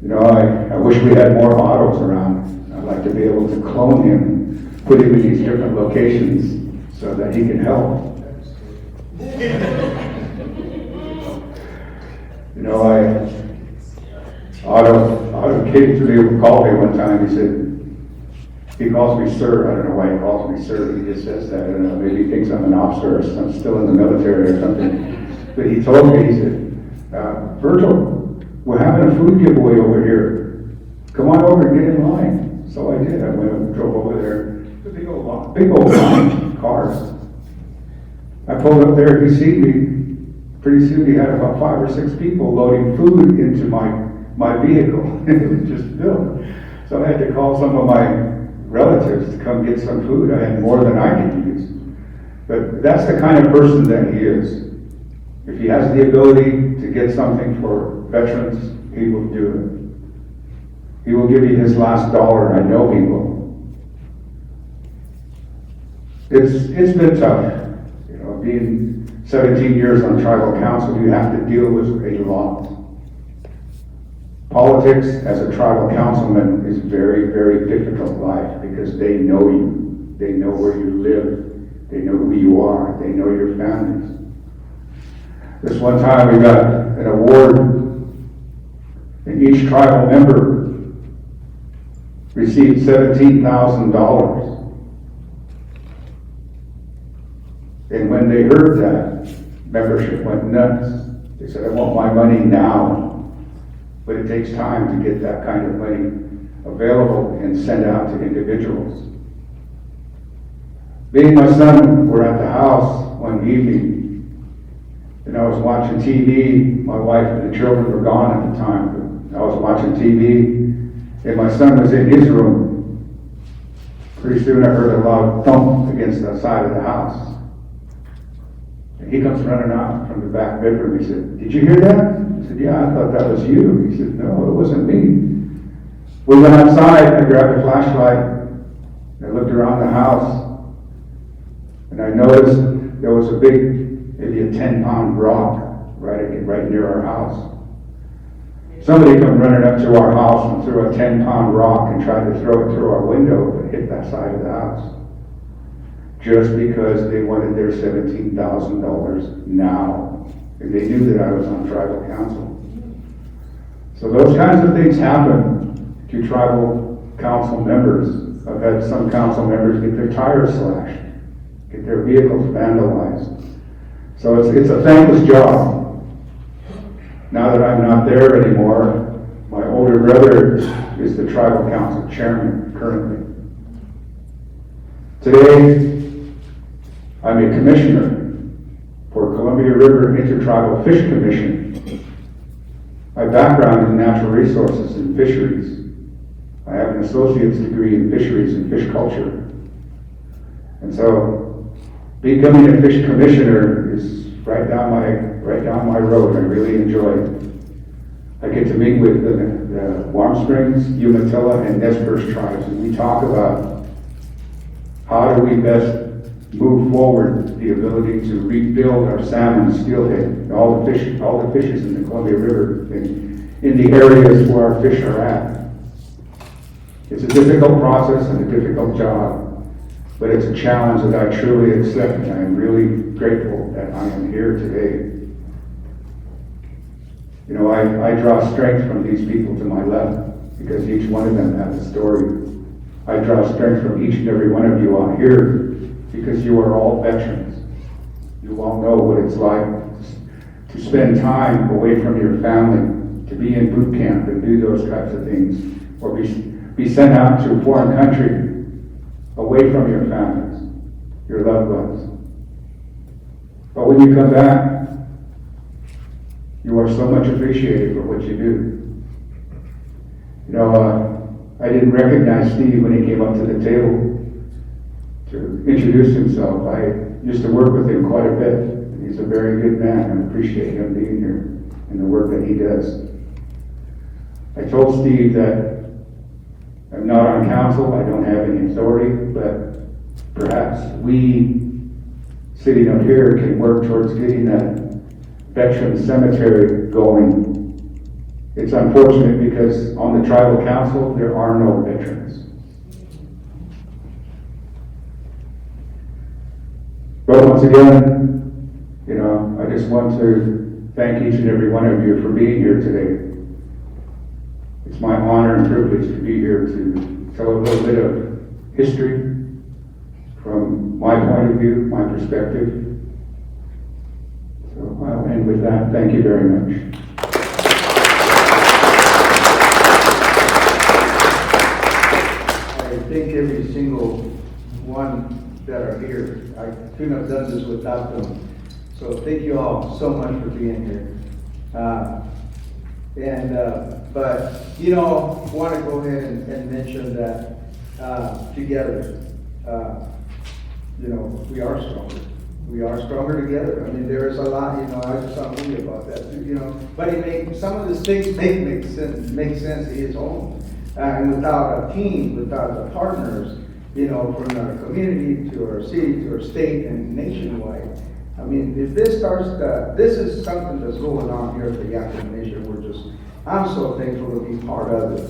You know, I wish we had more Ottos around. I'd like to be able to clone him, put him in these different locations so that he can help. You know, Otto came to me, called me one time, he calls me sir. I don't know why he calls me sir, he just says that. I don't know, maybe he thinks I'm an officer or I'm still in the military or something. But he told me, he said, "Virgil, we're having a food giveaway over here. Come on over and get in line." So I did. I went and drove over there. Big old line of cars. I pulled up there, he seen me. Pretty soon he had about 5 or 6 people loading food into my vehicle. It was just filled. So I had to call some of my relatives to come get some food. I had more than I could use. But that's the kind of person that he is. If he has the ability to get something for veterans, he will do it. He will give you his last dollar, I know he will. It's been tough. You know, being 17 years on tribal council, you have to deal with a lot. Politics as a tribal councilman is very, very difficult life because they know you. They know where you live. They know who you are. They know your families. This one time we got an award, and each tribal member received $17,000. And when they heard that, membership went nuts. They said, "I want my money now." But it takes time to get that kind of money available and sent out to individuals. Me and my son were at the house one evening, and I was watching TV. My wife and the children were gone at the time, but I was watching TV, and my son was in his room. Pretty soon I heard a loud thump against the side of the house. And he comes running out from the back bedroom. He said, "Did you hear that?" I I said, yeah, I thought that was you. He said, no, it wasn't me. We went outside, I grabbed a flashlight, I looked around the house, and I noticed there was a big, maybe a 10-pound rock right near our house. Somebody come running up to our house and threw a 10-pound rock and tried to throw it through our window, but hit that side of the house. Just because they wanted their $17,000 now. And they knew that I was on tribal council. So those kinds of things happen to tribal council members. I've had some council members get their tires slashed, get their vehicles vandalized. So it's a thankless job. Now that I'm not there anymore, my older brother is the tribal council chairman currently. Today, I'm a commissioner for Columbia River Intertribal Fish Commission. My background is natural resources and fisheries. I have an associate's degree in fisheries and fish culture. And so, becoming a fish commissioner is right down my road. I really enjoy it. I get to meet with the Warm Springs, Umatilla, and Nez Perce tribes, and we talk about how do we best move forward the ability to rebuild our salmon, steelhead, all the fishes in the Columbia River, in the areas where our fish are at. It's a difficult process and a difficult job, but it's a challenge that I truly accept, and I am really grateful that I am here today. You know, I draw strength from these people to my left, because each one of them has a story. I draw strength from each and every one of you out here, because you are all veterans. You all know what it's like to spend time away from your family, to be in boot camp and do those types of things, or be sent out to a foreign country away from your families, your loved ones. But when you come back, you are so much appreciated for what you do. You know, I didn't recognize Steve when he came up to the table to introduce himself. I used to work with him quite a bit, and he's a very good man. I appreciate him being here and the work that he does. I told Steve that I'm not on council, I don't have any authority, but perhaps we, sitting up here, can work towards getting that veteran cemetery going. It's unfortunate because on the tribal council, there are no veterans. But once again, you know, I just want to thank each and every one of you for being here today. It's my honor and privilege to be here to tell a little bit of history from my point of view, my perspective. So I'll end with that. Thank you very much. I thank every single one that are here. I couldn't have done this without them. So thank you all so much for being here. But, you know, I want to go ahead and mention that together, you know, we are stronger. We are stronger together. I mean, there is a lot, you know, I just talked to you about that, you know. But some of these things make sense to its own. And without a team, without the partners, you know, from our community to our city to our state and nationwide. I mean, if this starts this is something that's going on here at the Yakama Nation. I'm so thankful to be part of it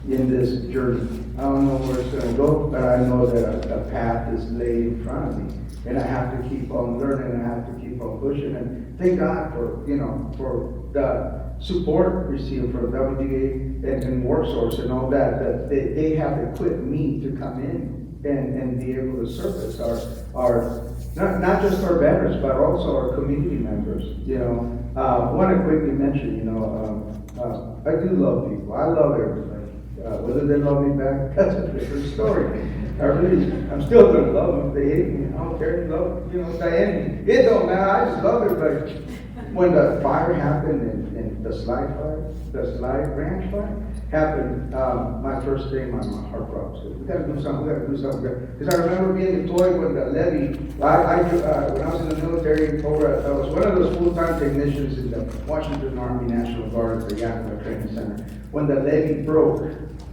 in this journey. I don't know where it's gonna go, but I know that a path is laid in front of me. And I have to keep on learning, and I have to keep on pushing, and thank God for, you know, for the support received from WDA and WorkSource and all that they have equipped me to come in and be able to service our not just our veterans, but also our community members, you know. I want to quickly mention, you know, I do love people. I love everybody. Whether they love me back, that's a different story. I'm still gonna love them if they hate me. I don't care if they love, you know, Diane. It don't matter. I just love everybody. When the fire happened in the Slide Ranch fire, happened, my first day, my heart broke. So we gotta do something, Because I remember being deployed when the levee, when I was in the military, I was one of those full-time technicians in the Washington Army National Guard at the Yakama Training Center. When the levee broke,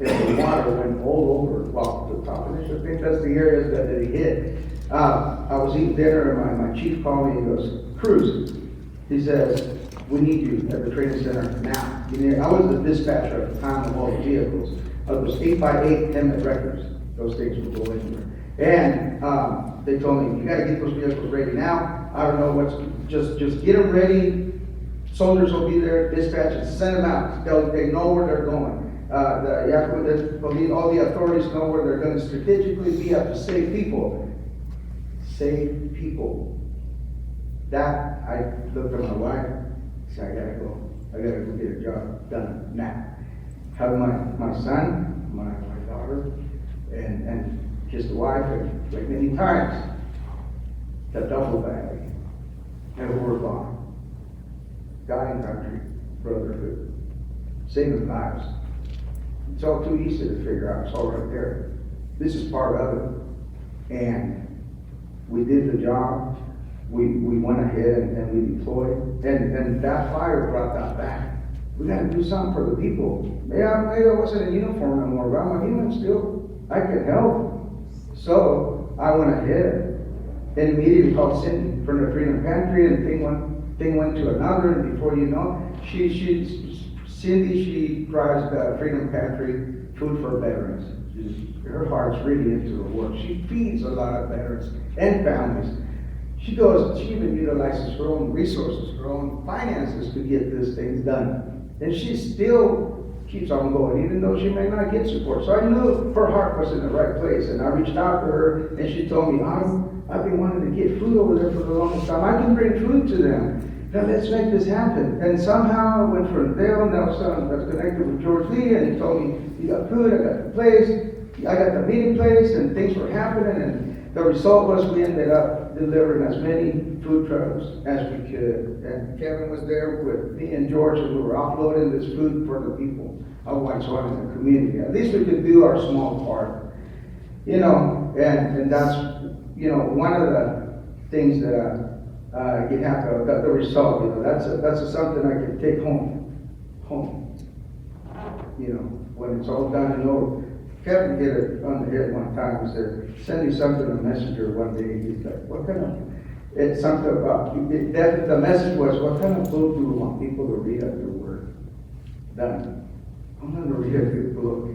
and the water went all over, well, the top of it, I think that's the areas that it hit. I was eating dinner and my chief called me, he goes, Cruz, he says, we need you at the training center now. I was the dispatcher at the time of all the vehicles. It was 8x8 Hemet records. Those things would go anywhere. And they told me, you gotta get those vehicles ready now. I don't know just get them ready. Soldiers will be there, dispatches, send them out. They know where they're going. All the authorities know where they're gonna strategically be up to save people. Save people. That, I looked at my wife, said, I gotta go get a job done now. Have my son, my daughter, and kissed the wife, and like many times, the duffel bag, and we were gone. God and country, brotherhood, saving lives. It's all too easy to figure out, it's all right there. This is part of it, and we did the job. We went ahead and we deployed, and that fire brought that back. We gotta do something for the people. Maybe I wasn't in uniform anymore, but I'm a human still. I could help. So I went ahead and immediately called Cindy from the Freedom Pantry, and thing went to another, and before you know, Cindy, she provides the Freedom Pantry food for veterans. Her heart's really into the work. She feeds a lot of veterans and families. She even utilizes her own resources, her own finances to get this thing done. And she still keeps on going, even though she may not get support. So I knew her heart was in the right place. And I reached out to her, and she told me, I've been wanting to get food over there for the longest time. I can bring food to them. Now let's make this happen. And somehow I went from there, and I was connected with George Lee, and he told me, you got food, I got the place, I got the meeting place, and things were happening. And the result was we ended up delivering as many food trucks as we could. And Kevin was there with me and George, and we were offloading this food for the people of White Swan in the community. At least we could do our small part. And that's, one of the things that you have to, the result, that's something I can take home. When it's all done and over. Kevin hit it on the head one time. He said, send me something on Messenger one day. He's like, what kind of, it's something about, the message was, what kind of book do we want people to read after we're done? I'm going to read a good book.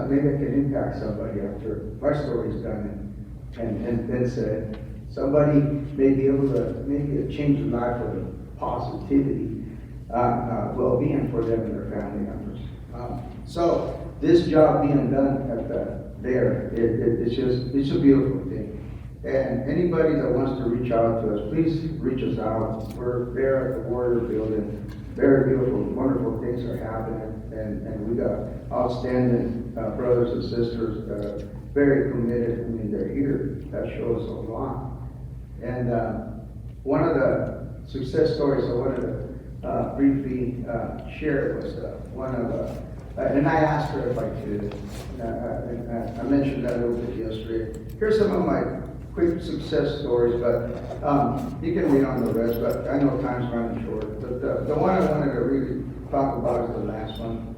Maybe I can impact somebody after my story's done and said, somebody may be able to, maybe change their life for the positivity, well-being for them and their family members. So this job being done at it's a beautiful thing. And anybody that wants to reach out to us, please reach us out. We're there at the Warrior Building. Very beautiful, wonderful things are happening. And we got outstanding brothers and sisters, very committed. I mean, they're here. That shows a lot. And one of the success stories I wanted to briefly share was one of and I asked her if I could. I mentioned that a little bit yesterday. Here's some of my quick success stories, but you can read on the rest, but I know time's running short. But the one I wanted to really talk about is the last one.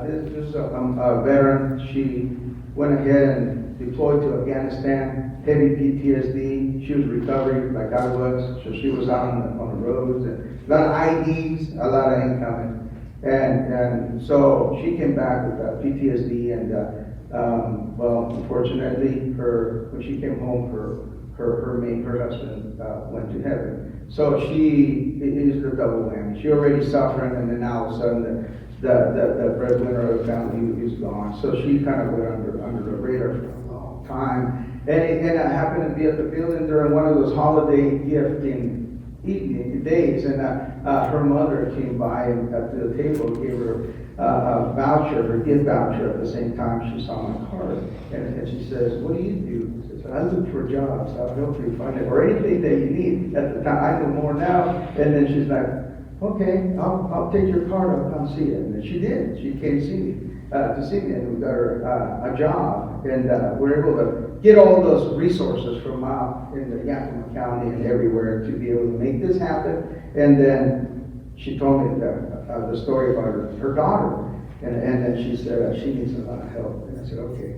This is a veteran. She went ahead and deployed to Afghanistan, heavy PTSD. She was recovering like I was, so she was out on the roads, and a lot of IDs, a lot of incoming. And so she came back with PTSD, and unfortunately, when she came home, her husband went to heaven. So she is the double whammy. She already suffering, and then now all of a sudden the breadwinner of the family is gone. So she kind of went under the radar for a long time. And I happened to be at the building during one of those holiday gifting days, and her mother came by and at the table gave her a voucher, her gift voucher. At the same time, she saw my card, and she says, "What do you do?" She says, "I look for jobs. I'll help you find it, or anything that you need." At the time, I know more now. And then she's like, okay, I'll take your card, I'll come see it. And she did, she came see me, to see me, and we got her, a job. And, we're able to get all those resources from out in the Yakama County and everywhere to be able to make this happen. And then she told me the story about her daughter. And then she said, she needs a lot of help. And I said, okay,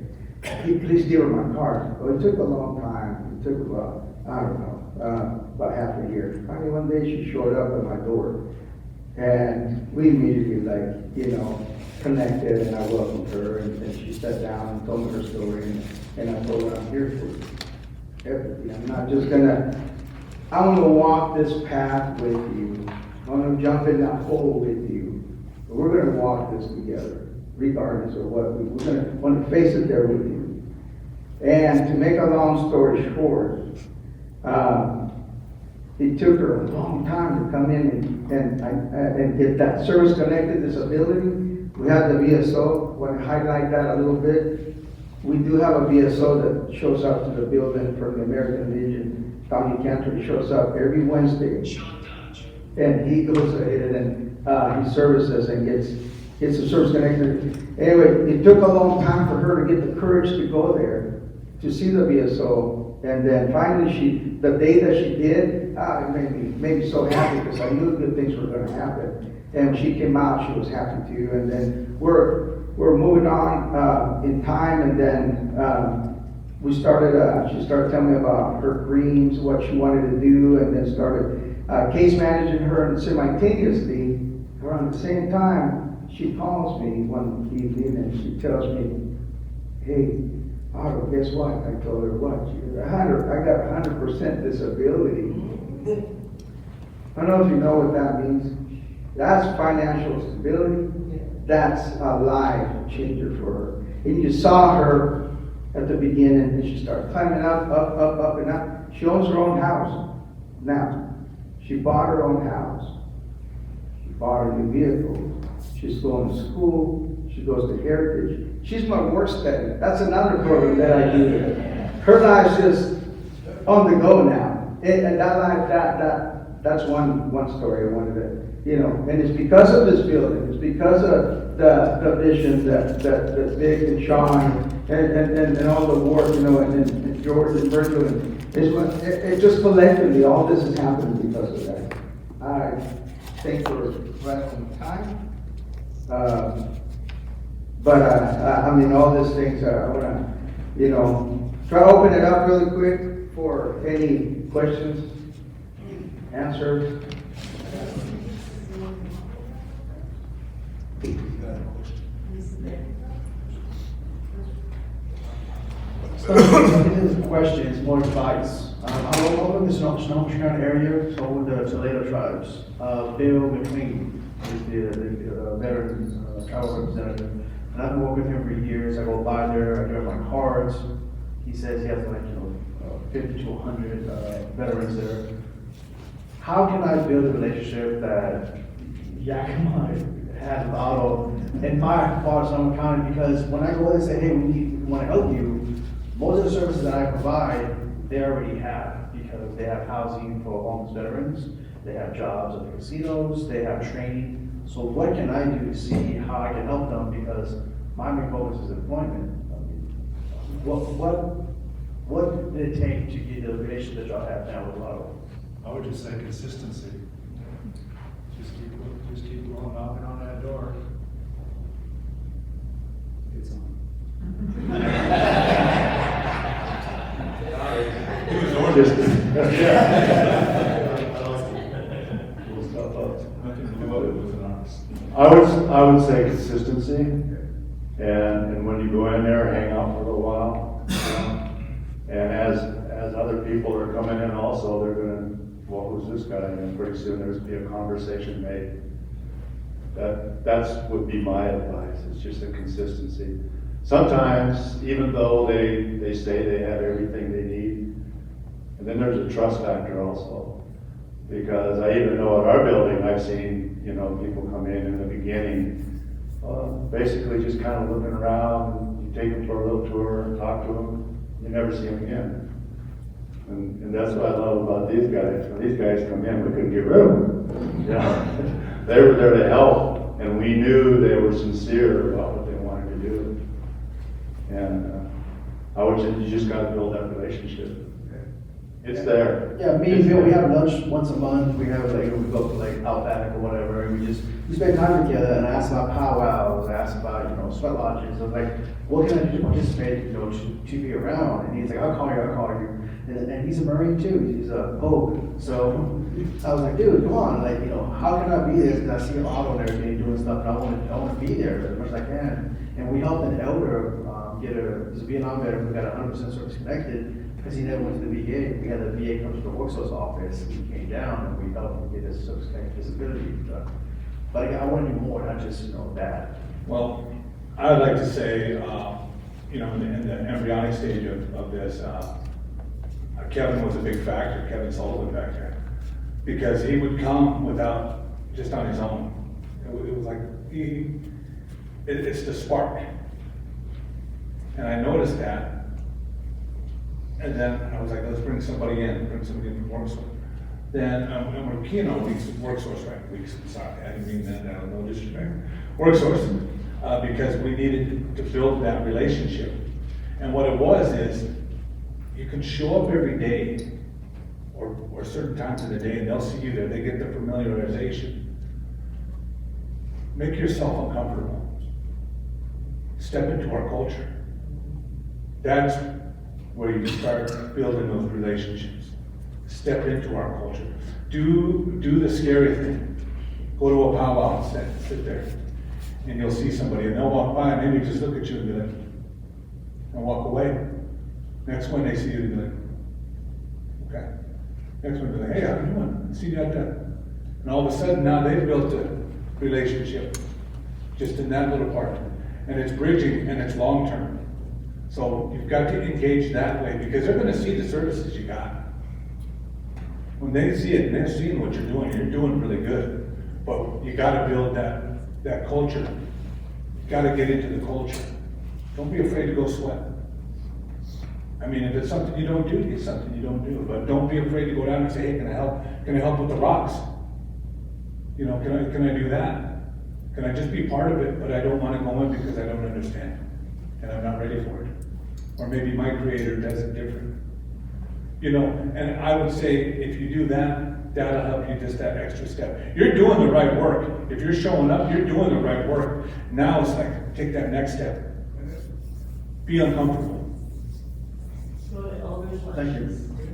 please give her my card. Well, it took a long time. It took about, I don't know, about half a year. Finally, one day she showed up at my door. And we immediately, connected, and I welcomed her, and she sat down and told me her story, and I told her, I'm here for everything. I'm not just I want to walk this path with you. I want to jump in that hole with you. But we're going to walk this together, regardless of what we're going to want to face it there with you. And to make a long story short, it took her a long time to come in and get that service-connected disability. We have the VSO. I want to highlight that a little bit. We do have a VSO that shows up to the building from the American Legion. Donny Canter shows up every Wednesday. And he goes ahead and he services and gets the service connected. Anyway, it took a long time for her to get the courage to go there to see the VSO. And then finally, the day that she did, it made me so happy because I knew good things were going to happen. And when she came out, she was happy too. And then we're moving on in time. And then she started telling me about her dreams, what she wanted to do, and then started case managing her. And simultaneously, around the same time, she calls me one evening and she tells me, hey, Otto, guess what? I told her, what? I got 100% disability. I don't know if you know what that means. That's financial stability. That's a life changer for her. And you saw her at the beginning, and she started climbing up, and up. She owns her own house now. She bought her own house. She bought a new vehicle. She's going to school. She goes to Heritage. She's my work study. That's another program that I do. Her life's just on the go now. And that life, that's one story I wanted to, and it's because of this building. It's because of the vision that Vic and Shawn and all the work, and George and Virgil. It just collectively, all this has happened because of that. I thank you for running the time. All these things, I want to, try to open it up really quick for any questions, answers. So, this is a question, it's more advice. I'm over in the Snohomish County area, so with the Toledo tribes. Bill McLean is the veteran travel representative. And I've been working with him for years. I go by there, I give him my cards. He says he has 50 to 100 veterans there. How can I build a relationship that Yakama has with Otto in my part of Sonoma County? Because when I go in and say, hey, we want to help you, most of the services that I provide, they already have, because they have housing for homeless veterans, they have jobs at the casinos, they have training. So what can I do to see how I can help them? Because my main focus is employment. What did it take to get the relationship that y'all have now with Otto? I would just say consistency. Just keep going knocking on that door. It's on. I would say consistency, and when you go in there, hang out for a little while. And as other people are coming in also, they're gonna, well, who's this guy? And pretty soon there's be a conversation made. That's would be my advice. It's just a consistency. Sometimes, even though they say they have everything they need, and then there's a trust factor also. Because I even know at our building, I've seen, people come in the beginning, basically just kind of looking around, you take them for a little tour, talk to them, you never see them again. And that's what I love about these guys. When these guys come in, we couldn't get rid of them. They were there to help, and we knew they were sincere about what they wanted to do. And I would say you just gotta build that relationship. It's there. Yeah, me and Bill, we have lunch once a month, we have like, we go to like Outback or whatever, and we spend time together, and I ask about powwows, I ask about, sweat lodges, I was like, what can I do to participate, to be around? And he's like, I'll call you. And he's a Marine too, he's a Pope, so I was like, dude, come on, like, how can I be there? Because I see Otto and everything doing stuff, and I wanna be there as much as I can. And we helped an elder, he's a Vietnam veteran who got 100% service connected, because he never went to the VA. We had the VA come to the work source office, and he came down, and we helped him get his service connected disability. But again, I want to do more, not just, that. Well, I would like to say, in the embryonic stage of this, Kevin was a big factor, Kevin Sullivan factor, because he would come without, just on his own. It was like, it's the spark. And I noticed that. And then I was like, let's bring somebody in from work source. Then, when Keno work source, right, sorry, I didn't mean that, no disrespect. Work source, because we needed to build that relationship. And what it was is, you can show up every day, or certain times of the day, and they'll see you there, they get the familiarization. Make yourself uncomfortable. Step into our culture. That's where you start building those relationships. Step into our culture. Do the scary thing. Go to a powwow and sit there. And you'll see somebody, and they'll walk by, and maybe just look at you and be like, and walk away. Next one they see you, they'll be like, okay. Next one they're like, hey, how you doing? See you out there. And all of a sudden now they've built a relationship just in that little part. And it's bridging and it's long term. So you've got to engage that way, because they're gonna see the services you got. When they see it and they're seeing what you're doing really good. But you gotta build that culture. You gotta get into the culture. Don't be afraid to go sweat. I mean, if it's something you don't do, it's something you don't do. But don't be afraid to go down and say, hey, can I help? Can I help with the rocks? Can I do that? Can I just be part of it, but I don't want to go in because I don't understand and I'm not ready for it? Or maybe my creator does it different. And I would say if you do that, that'll help you just that extra step. You're doing the right work. If you're showing up, you're doing the right work. Now it's like, take that next step. Be uncomfortable. Thank you.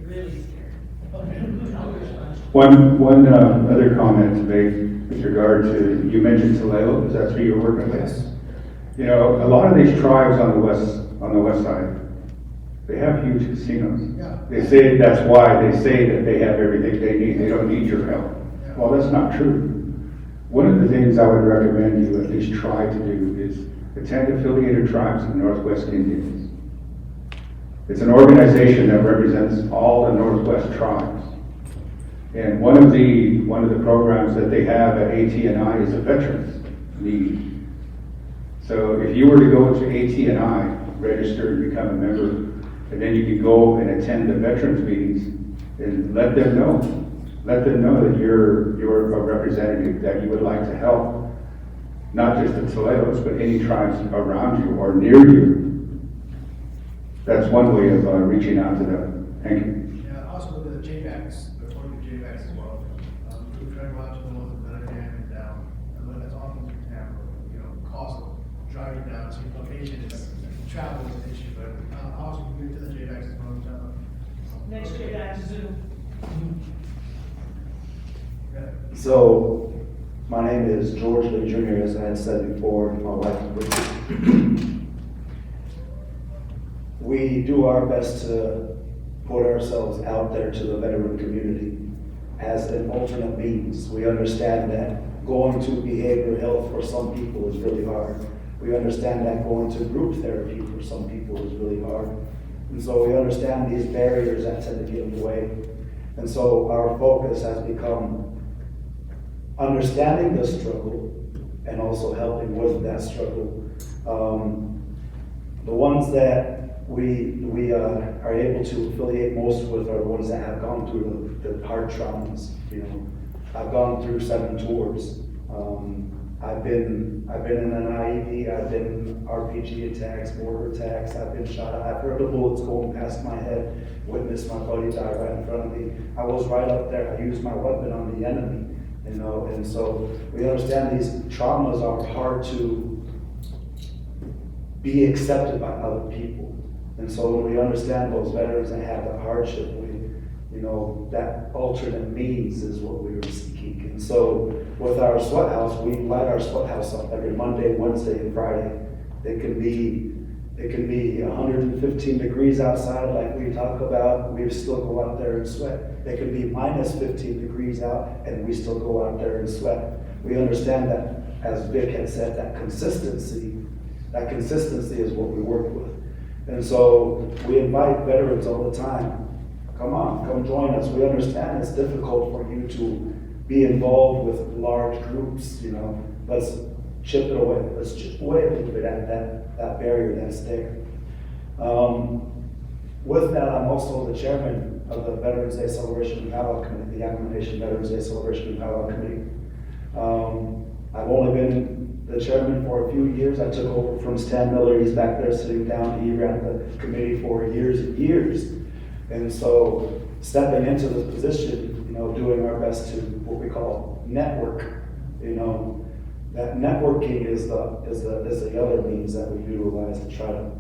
Really scared. Elders lunch. One other comment to make with regard to, you mentioned Toledo, because that's who you're working with. Yes. A lot of these tribes on the west side, they have huge casinos. Yeah. They say that's why they say that they have everything they need. They don't need your help. Yeah. Well, that's not true. One of the things I would recommend you at least try to do is attend affiliated tribes of Northwest Indians. It's an organization that represents all the Northwest tribes. And one of the programs that they have at AT&I is a veterans meeting. So if you were to go to AT&I, register and become a member, and then you can go and attend the veterans meetings and let them know that you're a representative, that you would like to help, not just the Toledos, but any tribes around you or near you. That's one way of reaching out to them. Thank you. Yeah, also with the JVACs, the JVACs as well. We're trying to go out to the ones that are jamming down. And when that's often cost of driving down to location is travel is an issue, but also we get to the JVACs as well. Next year, back to Zoom. Yeah. So, my name is George Lee Jr., as I had said before, my wife Virgil. We do our best to put ourselves out there to the veteran community as an alternate means. We understand that going to behavioral health for some people is really hard. We understand that going to group therapy for some people is really hard. And so we understand these barriers that tend to get in the way. And so our focus has become understanding the struggle and also helping with that struggle. The ones that we are able to affiliate most with are ones that have gone through the hard traumas, I've gone through 7 tours. I've been in an IED, I've been RPG attacks, mortar attacks, I've been shot at, I've heard the bullets going past my head, witnessed my buddy die right in front of me. I was right up there, I used my weapon on the enemy, you know, and so we understand these traumas are hard to be accepted by other people. And so when we understand those veterans that have the hardship, you know, that alternate means is what we were seeking. And so with our sweat house, we light our sweat house up every Monday, Wednesday, and Friday. It can be 115 degrees outside like we talk about, we still go out there and sweat. It can be minus 15 degrees out and we still go out there and sweat. We understand that, as Vic had said, that consistency is what we work with. And so we invite veterans all the time. Come on, come join us. We understand it's difficult for you to be involved with large groups, you know. Let's chip it away. Let's chip away a little bit at that barrier that's there. With that, I'm also the chairman of the Veterans Day Celebration and Powwow Committee, the Yakama Nation Veterans Day Celebration and Powwow Committee. I've only been the chairman for a few years. I took over from Stan Miller. He's back there sitting down. He ran the committee for years and years. And so stepping into this position, you know, doing our best to what we call network, you know, that networking is the other means that we utilize to try to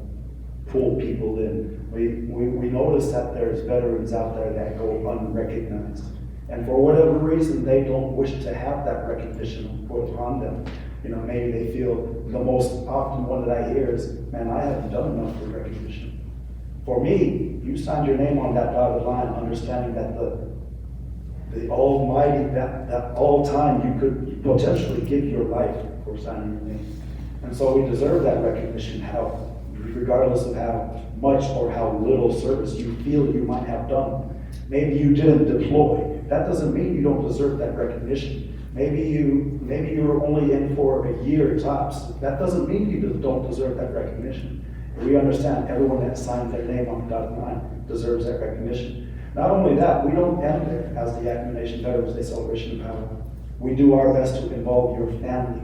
pull people in. We notice that there's veterans out there that go unrecognized. And for whatever reason, they don't wish to have that recognition put upon them. You know, maybe they feel, the most often one that I hear is, man, I haven't done enough for recognition. For me, you signed your name on that dotted line, understanding that the Almighty, that all time you could potentially give your life for signing your name. And so we deserve that recognition, regardless of how much or how little service you feel you might have done. Maybe you didn't deploy. That doesn't mean you don't deserve that recognition. Maybe you were only in for a year tops. That doesn't mean you don't deserve that recognition. We understand everyone that signed their name on the dotted line deserves that recognition. Not only that, we don't end there as the Yakama Nation Veterans Day Celebration and Powwow. We do our best to involve your family.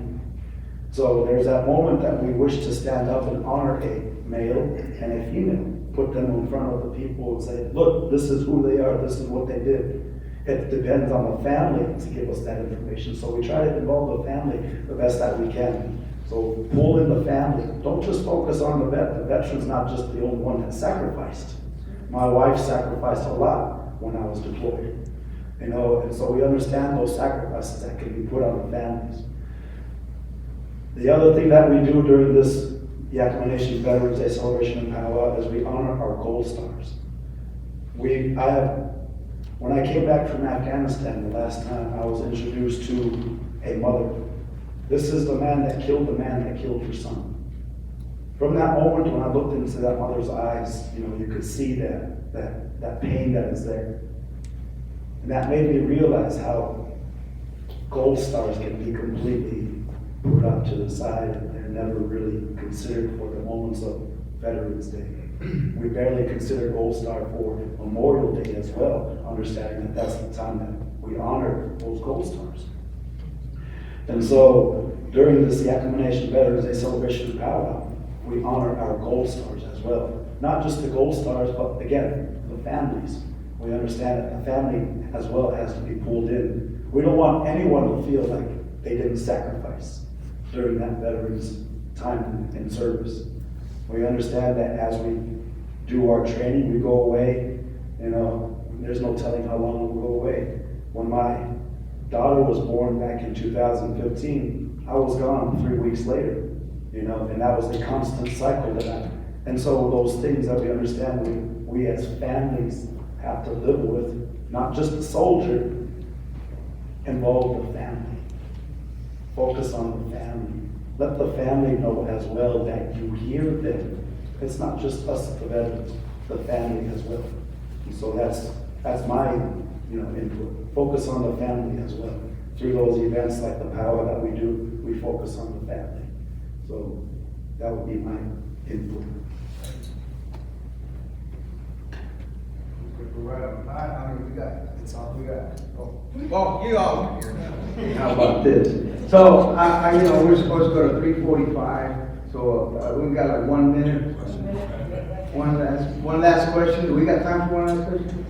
So there's that moment that we wish to stand up and honor a male and a female, put them in front of the people and say, look, this is who they are, this is what they did. It depends on the family to give us that information. So we try to involve the family the best that we can. So pull in the family. Don't just focus on the vet. The veteran's not just the only one that sacrificed. My wife sacrificed a lot when I was deployed. You know, and so we understand those sacrifices that can be put on the families. The other thing that we do during this Yakama Nation Veterans Day Celebration and Powwow is we honor our Goldstars. When I came back from Afghanistan the last time, I was introduced to a mother. This is the man that killed your son. From that moment when I looked into that mother's eyes, you know, you could see that pain that is there. And that made me realize how gold stars can be completely put up to the side and they're never really considered for the moments of Veterans Day. We barely consider Gold Star for Memorial Day as well, understanding that that's the time that we honor those Gold Stars. And so during this Yakama Nation Veterans Day Celebration and Powwow, we honor our Gold Stars as well. Not just the Gold Stars, but again, the families. We understand that the family as well has to be pulled in. We don't want anyone to feel like they didn't sacrifice during that veterans time in service. We understand that as we do our training, we go away, you know, there's no telling how long we'll go away. When my daughter was born back in 2015, I was gone 3 weeks later, you know, and that was the constant cycle and so those things that we understand, we as families have to live with, not just the soldier, involve the family. Focus on the family. Let the family know as well that you hear them. It's not just us, the veterans, the family as well. And so that's my, you know, input. Focus on the family as well. Through those events like the powwow that we do, we focus on the family. So that would be my input. If we're right on time, how many we got? That's all we got. Oh. Well, you all. How about this? So, you know, we're supposed to go to 3:45, so, we've got like 1 minute. One last question. Do we got time for one last question?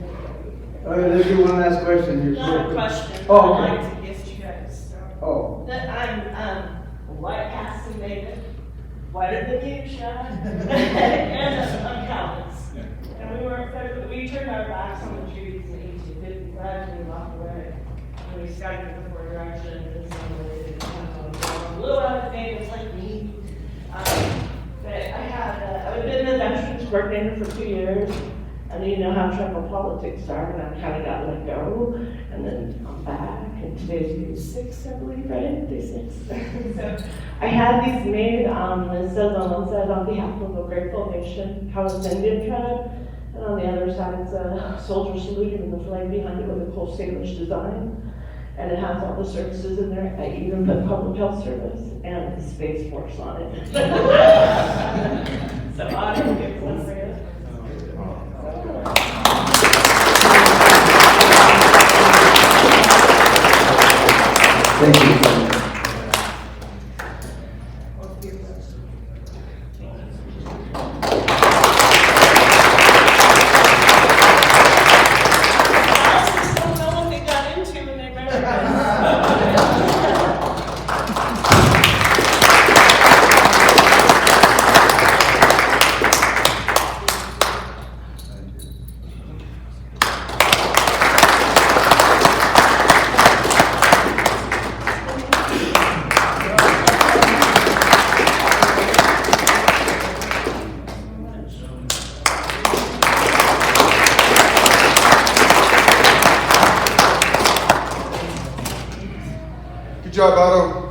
Okay, let's do one last question. Here's Not real a quick. question, Oh, I'd okay. like to gift you guys. Oh, That I'm, white passing native, whiter than you, Shawn, and I'm Calvin's. And we turned our backs on the trees in 1855 and we walked away. And we started with four directions and Consolidated, a little out of natives like me. But I've been the veterans coordinator for 2 years. And you know how tribal politics are, and I kind of got let go, and then I'm back, and today's day 6, I believe, right? Day 6. So I had these made, it says on one side, on behalf of a grateful nation, Howard's Indian tribe, and on the other side, it's a soldier saluting with the flag behind it with a cool Salish design. And it has all the services in there. I even put public health service and the Space Force on it. So Otto gives one for you. Thank you so much. I don't know what they got into when they married us. Good job, Otto.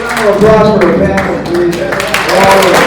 round of applause for the panel, please.